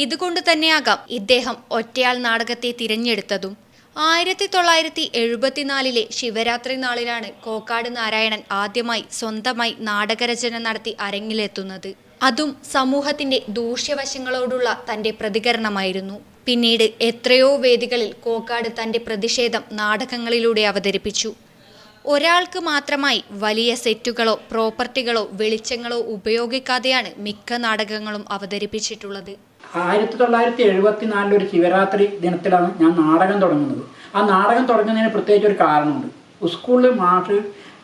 ഇതുകൊണ്ട് തന്നെയാകാം ഇദ്ദേഹം ഒറ്റയാൾ നാടകത്തെ തിരഞ്ഞെടുത്തതും. 1974 ശിവരാത്രി നാളിലാണ് കോക്കാട് നാരായണൻ ആദ്യമായി സ്വന്തമായി നാടകരചന നടത്തി അരങ്ങിലെത്തുന്നത്. അതും സമൂഹത്തിന്റെ ദൂഷ്യവശങ്ങളോടുള്ള തന്റെ പ്രതികരണമായിരുന്നു. പിന്നീട് എത്രയോ വേദികളിൽ കോക്കാട് തന്റെ പ്രതിഷേധം നാടകങ്ങളിലൂടെ അവതരിപ്പിച്ചു. ഒരാൾക്ക് മാത്രമായി വലിയ സെറ്റുകളോ പ്രോപ്പർട്ടികളോ വെളിച്ചങ്ങളോ ഉപയോഗിക്കാതെയാണ് മിക്ക നാടകങ്ങളും അവതരിപ്പിച്ചിട്ടുള്ളത്. 1974 ഒരു ശിവരാത്രി ദിനത്തിലാണ് ഞാൻ നാടകം തുടങ്ങുന്നത്. ആ നാടകം തുടങ്ങുന്നതിന് പ്രത്യേകിച്ച് ഒരു കാരണമുണ്ട്. സ്കൂളിൽ മാഷ്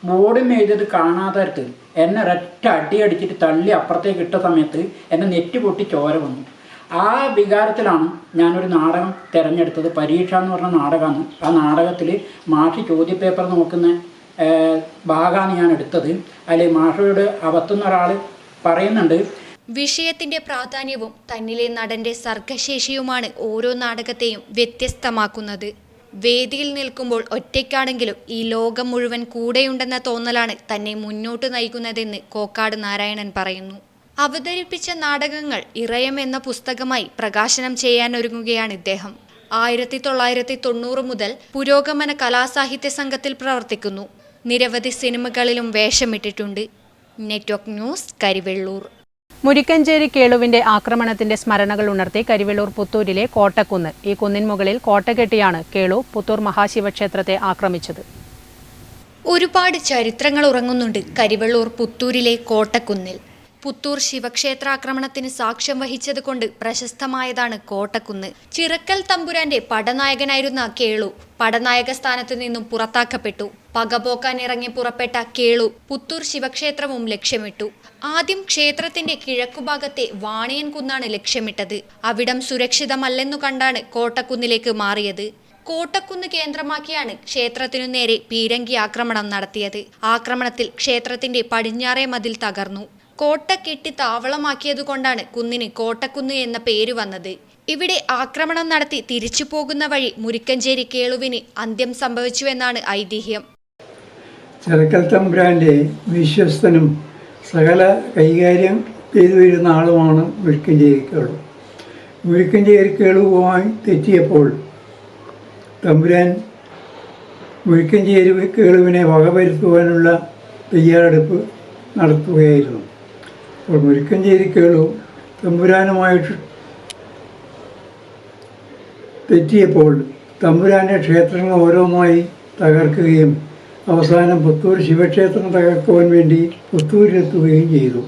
ബോർഡിൽ എഴുതിയത് കാണാത്തവർക്ക് എന്നെ ഒരൊറ്റ അടിയടിച്ചിട്ട് തള്ളി അപ്പുറത്തേക്ക് ഇട്ട സമയത്ത് എന്നെ നെറ്റ് പൊട്ടി ചോര വന്നു. ആ വികാരത്തിലാണ് ഞാനൊരു നാടകം തിരഞ്ഞെടുത്തത്. പരീക്ഷ എന്ന് പറഞ്ഞ നാടകമാണ്. ആ നാടകത്തിൽ മാഷ് ചോദ്യപേപ്പർ നോക്കുന്ന ഭാഗമാണ് ഞാൻ എടുത്തത്. അതിൽ മാഷയോട് അകത്തുന്ന ഒരാൾ പറയുന്നുണ്ട്, വിഷയത്തിന്റെ പ്രാധാന്യവും തന്നിലെ നടന്റെ സർഗശേഷിയുമാണ് ഓരോ നാടകത്തെയും വ്യത്യസ്തമാക്കുന്നത്. വേദിയിൽ നിൽക്കുമ്പോൾ ഒറ്റയ്ക്കാണെങ്കിലും ഈ ലോകം മുഴുവൻ കൂടെയുണ്ടെന്ന തോന്നലാണ് തന്നെ മുന്നോട്ട് നയിക്കുന്നതെന്ന് കോക്കാട് നാരായണൻ പറയുന്നു. അവതരിപ്പിച്ച നാടകങ്ങൾ ഇറയം എന്ന പുസ്തകമായി പ്രകാശനം ചെയ്യാനൊരുങ്ങുകയാണ് ഇദ്ദേഹം. 1990 മുതൽ പുരോഗമന കലാസാഹിത്യ സംഘത്തിൽ പ്രവർത്തിക്കുന്നു. നിരവധി സിനിമകളിലും വേഷമിട്ടിട്ടുണ്ട്. Network news, Karivellur. മുരിക്കഞ്ചേരി കേളുവിന്റെ ആക്രമണത്തിന്റെ സ്മരണകൾ ഉണർത്തി കരിവെള്ളൂർ പുത്തൂരിലെ കോട്ടക്കുന്ന്. ഈ കുന്നിൻ മുകളിൽ കോട്ട കെട്ടിയാണ് കേളു പുത്തൂർ മഹാശിവക്ഷേത്രത്തെ ആക്രമിച്ചത്. ഒരുപാട് ചരിത്രങ്ങൾ ഉറങ്ങുന്നുണ്ട് കരിവെള്ളൂർ പുത്തൂരിലെ കോട്ടക്കുന്നിൽ. പുത്തൂർ ശിവക്ഷേത്രാക്രമണത്തിന് സാക്ഷ്യം വഹിച്ചത് കൊണ്ട് പ്രശസ്തമായതാണ് കോട്ടക്കുന്ന്. ചിറക്കൽ തമ്പുരാന്റെ പടനായകനായിരുന്ന കേളു പടനായക സ്ഥാനത്ത് നിന്നും പുറത്താക്കപ്പെട്ടു. പകപോക്കാൻ ഇറങ്ങി പുറപ്പെട്ട കേളു പുത്തൂർ ശിവക്ഷേത്രവും ലക്ഷ്യമിട്ടു. ആദ്യം ക്ഷേത്രത്തിന്റെ കിഴക്കുഭാഗത്തെ വാണിയൻ കുന്നാണ് ലക്ഷ്യമിട്ടത്. അവിടം സുരക്ഷിതമല്ലെന്നു കണ്ടാണ് കോട്ടക്കുന്നിലേക്ക് മാറിയത്. കോട്ടക്കുന്ന് കേന്ദ്രമാക്കിയാണ് ക്ഷേത്രത്തിനു നേരെ പീരങ്കി ആക്രമണം നടത്തിയത്. ആക്രമണത്തിൽ ക്ഷേത്രത്തിന്റെ പടിഞ്ഞാറേ മതിൽ തകർന്നു. കോട്ട കെട്ടി താവളമാക്കിയതുകൊണ്ടാണ് കുന്നിന് കോട്ടക്കുന്ന് എന്ന പേര് വന്നത്. ഇവിടെ ആക്രമണം നടത്തി തിരിച്ചു പോകുന്ന വഴി മുരിക്കഞ്ചേരി കേളുവിന് അന്ത്യം സംഭവിച്ചുവെന്നാണ് ഐതിഹ്യം. ചെറുക്കൽ തമ്പുരാൻ്റെ വിശ്വസ്തനും സകല കൈകാര്യം ചെയ്തു വരുന്ന ആളുമാണ് മുരിക്കഞ്ചേരി കേളു. മുരിക്കഞ്ചേരി കേളുവുമായി തെറ്റിയപ്പോൾ തമ്പുരാൻ മുരിക്കഞ്ചേരി കേളുവിനെ വകവരുത്തുവാനുള്ള തയ്യാറെടുപ്പ് നടത്തുകയായിരുന്നു. അപ്പോൾ മുരിക്കഞ്ചേരി കേളു തമ്പുരാനുമായിട്ട് തെറ്റിയപ്പോൾ തമ്പുരാൻ്റെ ക്ഷേത്രങ്ങൾ ഓരോന്നായി തകർക്കുകയും അവസാനം പുത്തൂർ ശിവക്ഷേത്രം തകർക്കുവാൻ വേണ്ടി പുത്തൂരിലെത്തുകയും ചെയ്തു.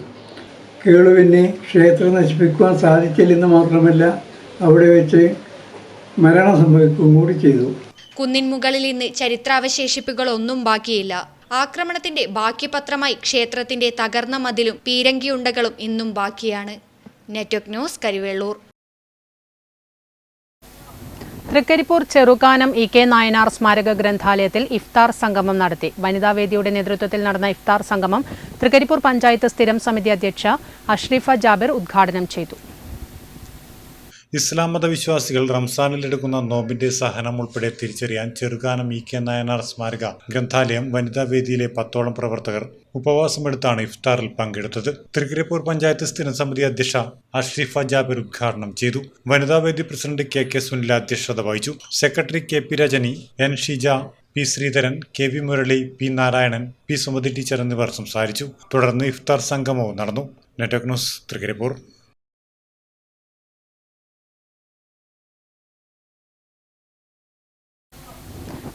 കേളുവിനെ ക്ഷേത്രം നശിപ്പിക്കുവാൻ സാധിച്ചില്ലെന്ന് മാത്രമല്ല അവിടെ വെച്ച് മരണം സംഭവിക്കുകയും കൂടി ചെയ്തു. കുന്നിൻ മുകളിൽ ഇന്ന് ചരിത്രാവശേഷിപ്പുകളൊന്നും ബാക്കിയില്ല. ആക്രമണത്തിന്റെ ബാക്കിപത്രമായി ക്ഷേത്രത്തിന്റെ തകർന്ന മതിലും പീരങ്കിയുണ്ടകളും ഇന്നും ബാക്കിയാണ്. Network news, Karivellur. Trikaripur Cherukanam EK Nayanar സ്മാരക ഗ്രന്ഥാലയത്തിൽ ഇഫ്താർ സംഗമം നടത്തി. വനിതാവേദിയുടെ നേതൃത്വത്തിൽ നടന്ന ഇഫ്താർ സംഗമം തൃക്കരിപ്പൂർ പഞ്ചായത്ത് സ്ഥിരം സമിതി അധ്യക്ഷ അഷ്റീഫ ജാബിർ ഉദ്ഘാടനം ചെയ്തു. ഇസ്ലാം മതവിശ്വാസികൾ റംസാനിൽ എടുക്കുന്ന നോമ്പിന്റെ സഹനം ഉൾപ്പെടെ തിരിച്ചറിയാൻ ചെറുകാനം EK നായനാർ സ്മാരക ഗ്രന്ഥാലയം വനിതാവേദിയിലെ 10ഓളം പ്രവർത്തകർ ഉപവാസമെടുത്താണ് ഇഫ്താറിൽ പങ്കെടുത്തത്. തൃക്കരിപ്പൂർ പഞ്ചായത്ത് സ്ഥിരം സമിതി അധ്യക്ഷ അഷ്റീഫ ജാബിർ ഉദ്ഘാടനം ചെയ്തു. വനിതാവേദി പ്രസിഡന്റ് KK സുനില അധ്യക്ഷത വഹിച്ചു. Secretary KP Rajani, N Sheeja, P Sreedharan, KV Murali, P Narayanan, P Sumathi teacher എന്നിവർ സംസാരിച്ചു. തുടർന്ന് ഇഫ്താർ സംഗമവും നടന്നു. Network news, Trikaripur.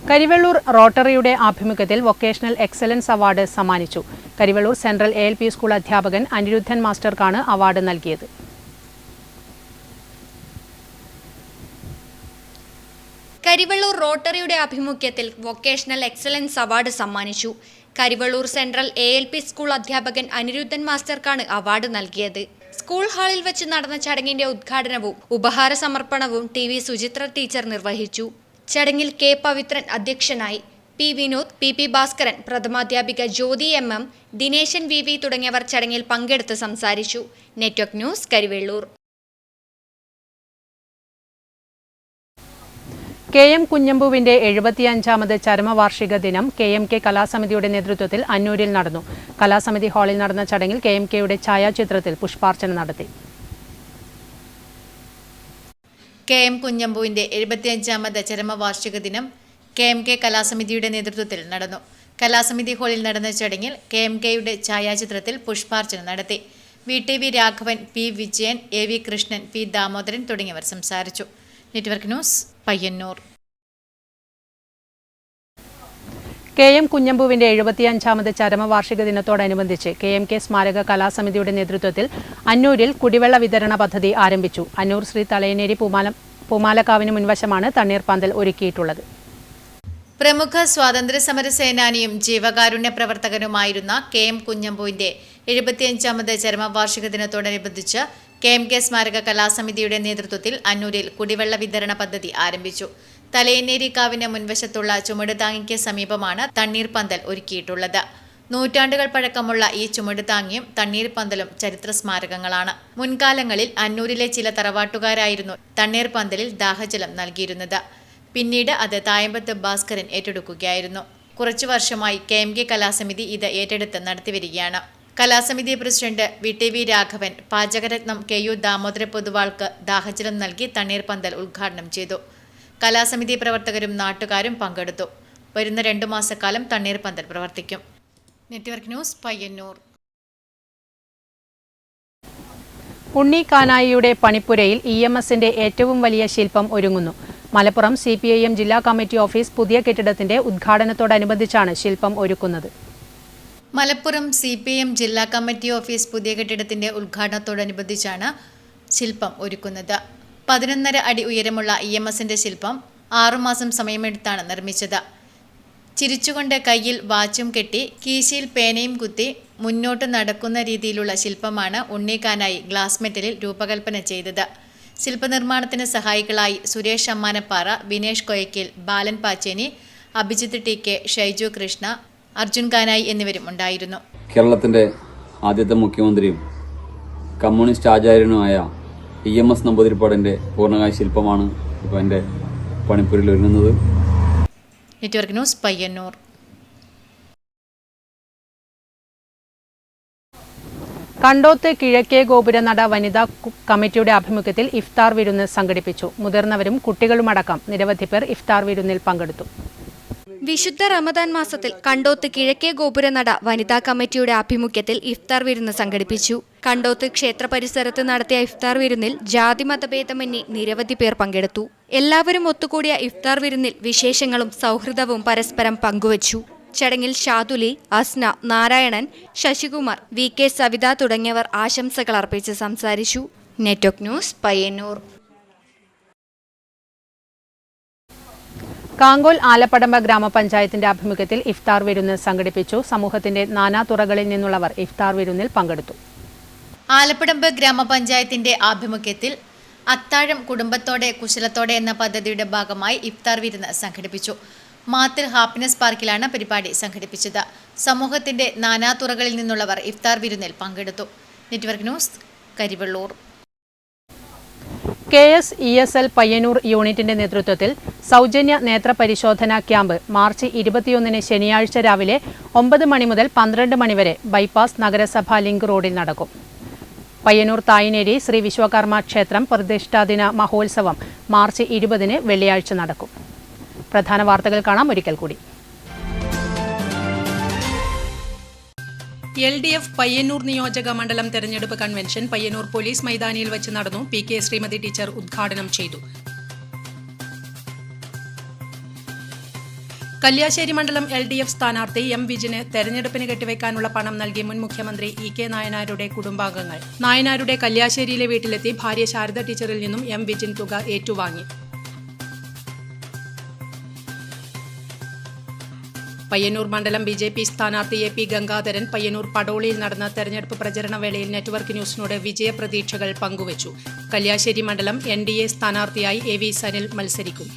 കരിവെള്ളൂർ റോട്ടറിയുടെ ആഭിമുഖ്യത്തിൽ വൊക്കേഷണൽ എക്സലൻസ് അവാർഡ് സമ്മാനിച്ചു. കരിവെള്ളൂർ സെൻട്രൽ ALP സ്കൂൾ അധ്യാപകൻ അനിരുദ്ധൻ മാസ്റ്റർക്കാണ് അവാർഡ് നൽകിയത്. കരിവെള്ളൂർ റോട്ടറിയുടെ ആഭിമുഖ്യത്തിൽ വൊക്കേഷണൽ എക്സലൻസ് അവാർഡ് സമ്മാനിച്ചു. കരിവെള്ളൂർ സെൻട്രൽ ALP സ്കൂൾ അധ്യാപകൻ അനിരുദ്ധൻ മാസ്റ്റർക്കാണ് അവാർഡ് നൽകിയത്. സ്കൂൾ ഹാളിൽ വെച്ച് നടന്ന ചടങ്ങിന്റെ ഉദ്ഘാടനവും ഉപഹാര സമർപ്പണവും TV സുചിത്ര ടീച്ചർ നിർവഹിച്ചു. ചടങ്ങിൽ K പവിത്രൻ അധ്യക്ഷനായി. P വിനോദ്, PP ഭാസ്കരൻ, പ്രഥമാധ്യാപിക ജ്യോതി MM, ദിനേശൻ VV തുടങ്ങിയവർ ചടങ്ങിൽ പങ്കെടുത്ത് സംസാരിച്ചു. Network news, Karivellur. KM കുഞ്ഞമ്പുവിന്റെ 75ാമത് ചരമവാർഷിക ദിനം KMK കലാസമിതിയുടെ നേതൃത്വത്തിൽ അന്നൂരിൽ നടന്നു. കലാസമിതി ഹാളിൽ നടന്ന ചടങ്ങിൽ KMKയുടെ ഛായാചിത്രത്തിൽ പുഷ്പാർച്ചന നടത്തി. KM കുഞ്ഞമ്പുവിന്റെ 75ാമത് ചരമവാർഷിക ദിനം KMK കലാസമിതിയുടെ നേതൃത്വത്തിൽ നടന്നു. കലാസമിതി ഹാളിൽ നടന്ന ചടങ്ങിൽ KMKയുടെ ഛായാചിത്രത്തിൽ പുഷ്പാർച്ചന നടത്തി. VTV Raghavan, P Vijayan, AV Krishnan, P Damodaran തുടങ്ങിയവർ സംസാരിച്ചു. Network news, Payyanur. KM കുഞ്ഞമ്പുവിന്റെ 75ാമത് ചരമവാർഷിക ദിനത്തോടനുബന്ധിച്ച് KMK സ്മാരക കലാസമിതിയുടെ നേതൃത്വത്തിൽ അന്നൂരിൽ കുടിവെള്ള വിതരണ പദ്ധതി ആരംഭിച്ചു. അന്നൂർ ശ്രീ തലയനേരി പൂമാലക്കാവിന് മുൻവശമാണ് തണ്ണീർപ്പന്തൽ ഒരുക്കിയിട്ടുള്ളത്. പ്രമുഖ സ്വാതന്ത്ര്യ സമര സേനാനിയും ജീവകാരുണ്യ പ്രവർത്തകനുമായിരുന്ന KM കുഞ്ഞമ്പുവിന്റെ 75ാമത് ചരമവാർഷിക ദിനത്തോടനുബന്ധിച്ച് KMK സ്മാരക കലാസമിതിയുടെ നേതൃത്വത്തിൽ അന്നൂരിൽ കുടിവെള്ള വിതരണ പദ്ധതി ആരംഭിച്ചു. തലയനേരിക്കാവിന് മുൻവശത്തുള്ള ചുമടുതാങ്ങിക്ക് സമീപമാണ് തണ്ണീർപ്പന്തൽ ഒരുക്കിയിട്ടുള്ളത്. നൂറ്റാണ്ടുകൾ പഴക്കമുള്ള ഈ ചുമടുതാങ്ങിയും തണ്ണീർപ്പന്തലും ചരിത്ര സ്മാരകങ്ങളാണ്. മുൻകാലങ്ങളിൽ അന്നൂരിലെ ചില തറവാട്ടുകാരായിരുന്നു തണ്ണീർപ്പന്തലിൽ ദാഹജലം നൽകിയിരുന്നത്. പിന്നീട് അത് തായമ്പത്ത് ഭാസ്കരൻ ഏറ്റെടുക്കുകയായിരുന്നു. കുറച്ചു വർഷമായി KMK കലാസമിതി ഇത് ഏറ്റെടുത്ത് നടത്തിവരികയാണ്. കലാസമിതി പ്രസിഡന്റ് VTV രാഘവൻ, പാചകരത്നം KU ദാമോദര പൊതുവാൾക്ക് ദാഹജലം നൽകി തണ്ണീർപ്പന്തൽ ഉദ്ഘാടനം ചെയ്തു. കലാസമിതി പ്രവർത്തകരും നാട്ടുകാരും പങ്കെടുത്തു. വരുന്ന 2 മാസക്കാലം തണ്ണീർപ്പന്തൽ പ്രവർത്തിക്കും. Network news, Payyannur. ഉണ്ണി കാനായിയുടെ പണിപ്പുരയിൽ EMSന്റെ ഏറ്റവും വലിയ ശില്പം ഒരുങ്ങുന്നു. മലപ്പുറം CPIM ജില്ലാ കമ്മിറ്റി ഓഫീസ് പുതിയ കെട്ടിടത്തിന്റെ ഉദ്ഘാടനത്തോടനുബന്ധിച്ചാണ് ശില്പം ഒരുക്കുന്നത്. മലപ്പുറം CPIM ജില്ലാ കമ്മിറ്റി ഓഫീസ് പുതിയ കെട്ടിടത്തിന്റെ ഉദ്ഘാടനത്തോടനുബന്ധിച്ചാണ് ശില്പം ഒരുക്കുന്നത്. 11.5 അടി ഉയരമുള്ള EMSന്റെ ശില്പം 6 മാസം സമയമെടുത്താണ് നിർമ്മിച്ചത്. ചിരിച്ചുകൊണ്ട് കയ്യിൽ വാച്ചും കെട്ടി കീശയിൽ പേനയും കുത്തി മുന്നോട്ട് നടക്കുന്ന രീതിയിലുള്ള ശില്പമാണ് ഉണ്ണിക്കാനായി ഗ്ലാസ് മെറ്റലിൽ രൂപകൽപ്പന ചെയ്തത്. ശില്പനിർമ്മാണത്തിന് സഹായികളായി സുരേഷ് അമ്മാനപ്പാറ, വിനേഷ് കൊയക്കിൽ, ബാലൻ പാച്ചേനി, അഭിജിത്ത് TK, ഷൈജു കൃഷ്ണ, അർജുൻ കാനായി എന്നിവരും ഉണ്ടായിരുന്നു. കേരളത്തിന്റെ ആദ്യത്തെ മുഖ്യമന്ത്രിയും കമ്മ്യൂണിസ്റ്റ് ആചാര്യനുമായ EMS നമ്പൂതിരിപ്പാടിന്റെ പൂർണ്ണകായ ശില്പമാണ് ഇപ്പോൾ എൻ്റെ പണിപ്പുരയിൽ ഒരുങ്ങുന്നത്. Network news Payyanur. കണ്ടോത്ത് കിഴക്കേ ഗോപുരനട വനിതാ കമ്മിറ്റിയുടെ ആഭിമുഖ്യത്തിൽ ഇഫ്താർ വിരുന്ന് സംഘടിപ്പിച്ചു. മുതിർന്നവരും കുട്ടികളുമടക്കം നിരവധി പേർ ഇഫ്താർ വിരുന്നിൽ പങ്കെടുത്തു. വിശുദ്ധ റമദാൻ മാസത്തിൽ കണ്ടോത്ത് കിഴക്കേ ഗോപുരനട വനിതാ കമ്മിറ്റിയുടെ ആഭിമുഖ്യത്തിൽ ഇഫ്താർ വിരുന്ന് സംഘടിപ്പിച്ചു. കണ്ടോത്ത് ക്ഷേത്ര പരിസരത്ത് നടത്തിയ ഇഫ്താർ വിരുന്നിൽ ജാതിമതഭേദമന്യേ നിരവധി പേർ പങ്കെടുത്തു. എല്ലാവരും ഒത്തുകൂടിയ ഇഫ്താർ വിരുന്നിൽ വിശേഷങ്ങളും സൗഹൃദവും പരസ്പരം പങ്കുവച്ചു. ചടങ്ങിൽ ഷാദുലി, അസ്ന, നാരായണൻ, ശശികുമാർ, VK സവിത തുടങ്ങിയവർ ആശംസകൾ അർപ്പിച്ച് സംസാരിച്ചു. Network news Payyannur. കാങ്കോൽ ആലപ്പടമ്പ ഗ്രാമപഞ്ചായത്തിന്റെ ആഭിമുഖ്യത്തിൽ ഇഫ്താർ വിരുന്ന് സംഘടിപ്പിച്ചു. സമൂഹത്തിന്റെ നാനാതുറകളിൽ നിന്നുള്ളവർ ഇഫ്താർ വിരുന്നിൽ പങ്കെടുത്തു. ആലപ്പടമ്പ് ഗ്രാമപഞ്ചായത്തിന്റെ ആഭിമുഖ്യത്തിൽ അത്താഴം കുടുംബത്തോടെ കുശലത്തോടെ എന്ന പദ്ധതിയുടെ ഭാഗമായി ഇഫ്താർ വിരുന്ന് സംഘടിപ്പിച്ചു. മാത്തിൽ ഹാപ്പിനെസ് പാർക്കിലാണ് പരിപാടി സംഘടിപ്പിച്ചത്. സമൂഹത്തിന്റെ നാനാതുറകളിൽ നിന്നുള്ളവർ ഇഫ്താർ വിരുന്നിൽ പങ്കെടുത്തു. Network news Karivellur. KSESL Payyanur യൂണിറ്റിന്റെ നേതൃത്വത്തിൽ സൗജന്യ നേത്ര പരിശോധനാ ക്യാമ്പ് മാർച്ച് 21 ശനിയാഴ്ച രാവിലെ 9 മണി മുതൽ 12 മണി വരെ ബൈപ്പാസ് നഗരസഭ ലിങ്ക് റോഡിൽ നടക്കും. പയ്യന്നൂർ തായിനേരി ശ്രീ വിശ്വകർമ്മ ക്ഷേത്രം പ്രതിഷ്ഠാദിന മഹോത്സവം മാർച്ച് 20 വെള്ളിയാഴ്ച നടക്കും. പ്രധാന വാർത്തകൾ കാണാം ഒരിക്കൽ കൂടി. LDF പയ്യന്നൂർ നിയോജക മണ്ഡലം തെരഞ്ഞെടുപ്പ് കൺവെൻഷൻ പയ്യന്നൂർ പോലീസ് മൈതാനിയിൽ വെച്ച് നടന്നു. PK ശ്രീമതി ടീച്ചർ ഉദ്ഘാടനം ചെയ്തു. കല്യാശ്ശേരി മണ്ഡലം LDF സ്ഥാനാർത്ഥി M വിജിന് തെരഞ്ഞെടുപ്പിന് കെട്ടിവെക്കാനുള്ള പണം നൽകി മുൻ മുഖ്യമന്ത്രി EK നായനാരുടെ കുടുംബാംഗങ്ങൾ. നായനാരുടെ കല്യാശ്ശേരിയിലെ വീട്ടിലെത്തി ഭാര്യ ശാരദ ടീച്ചറിൽ നിന്നും M വിജിൻ തുക ഏറ്റുവാങ്ങി. പയ്യന്നൂർ മണ്ഡലം BJP സ്ഥാനാർത്ഥി AP ഗംഗാധരൻ പയ്യന്നൂർ പടോളിയിൽ നടന്ന തെരഞ്ഞെടുപ്പ് പ്രചരണ വേളയിൽ നെറ്റ്വർക്ക് ന്യൂസിനോട് വിജയപ്രതീക്ഷകൾ പങ്കുവച്ചു. കല്യാശ്ശേരി മണ്ഡലം NDA സ്ഥാനാർത്ഥിയായി AV സനിൽ മത്സരിക്കും.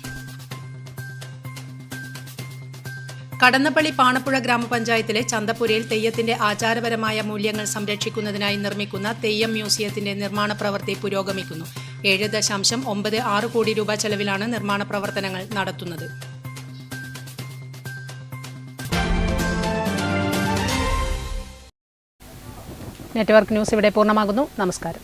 കടന്നപ്പള്ളി പാണപ്പുഴ ഗ്രാമപഞ്ചായത്തിലെ ചന്തപ്പുരയിൽ തെയ്യത്തിന്റെ ആചാരപരമായ മൂല്യങ്ങൾ സംരക്ഷിക്കുന്നതിനായി നിർമ്മിക്കുന്ന തെയ്യം മ്യൂസിയത്തിന്റെ നിർമ്മാണ പ്രവൃത്തി പുരോഗമിക്കുന്നു. 7.96 കോടി രൂപ ചെലവിലാണ് നിർമ്മാണ പ്രവർത്തനങ്ങൾ നടത്തുന്നത്. നെറ്റ്വർക്ക് ന്യൂസ് ഇവിടെ പൂർണ്ണമാകുന്നു. നമസ്കാരം.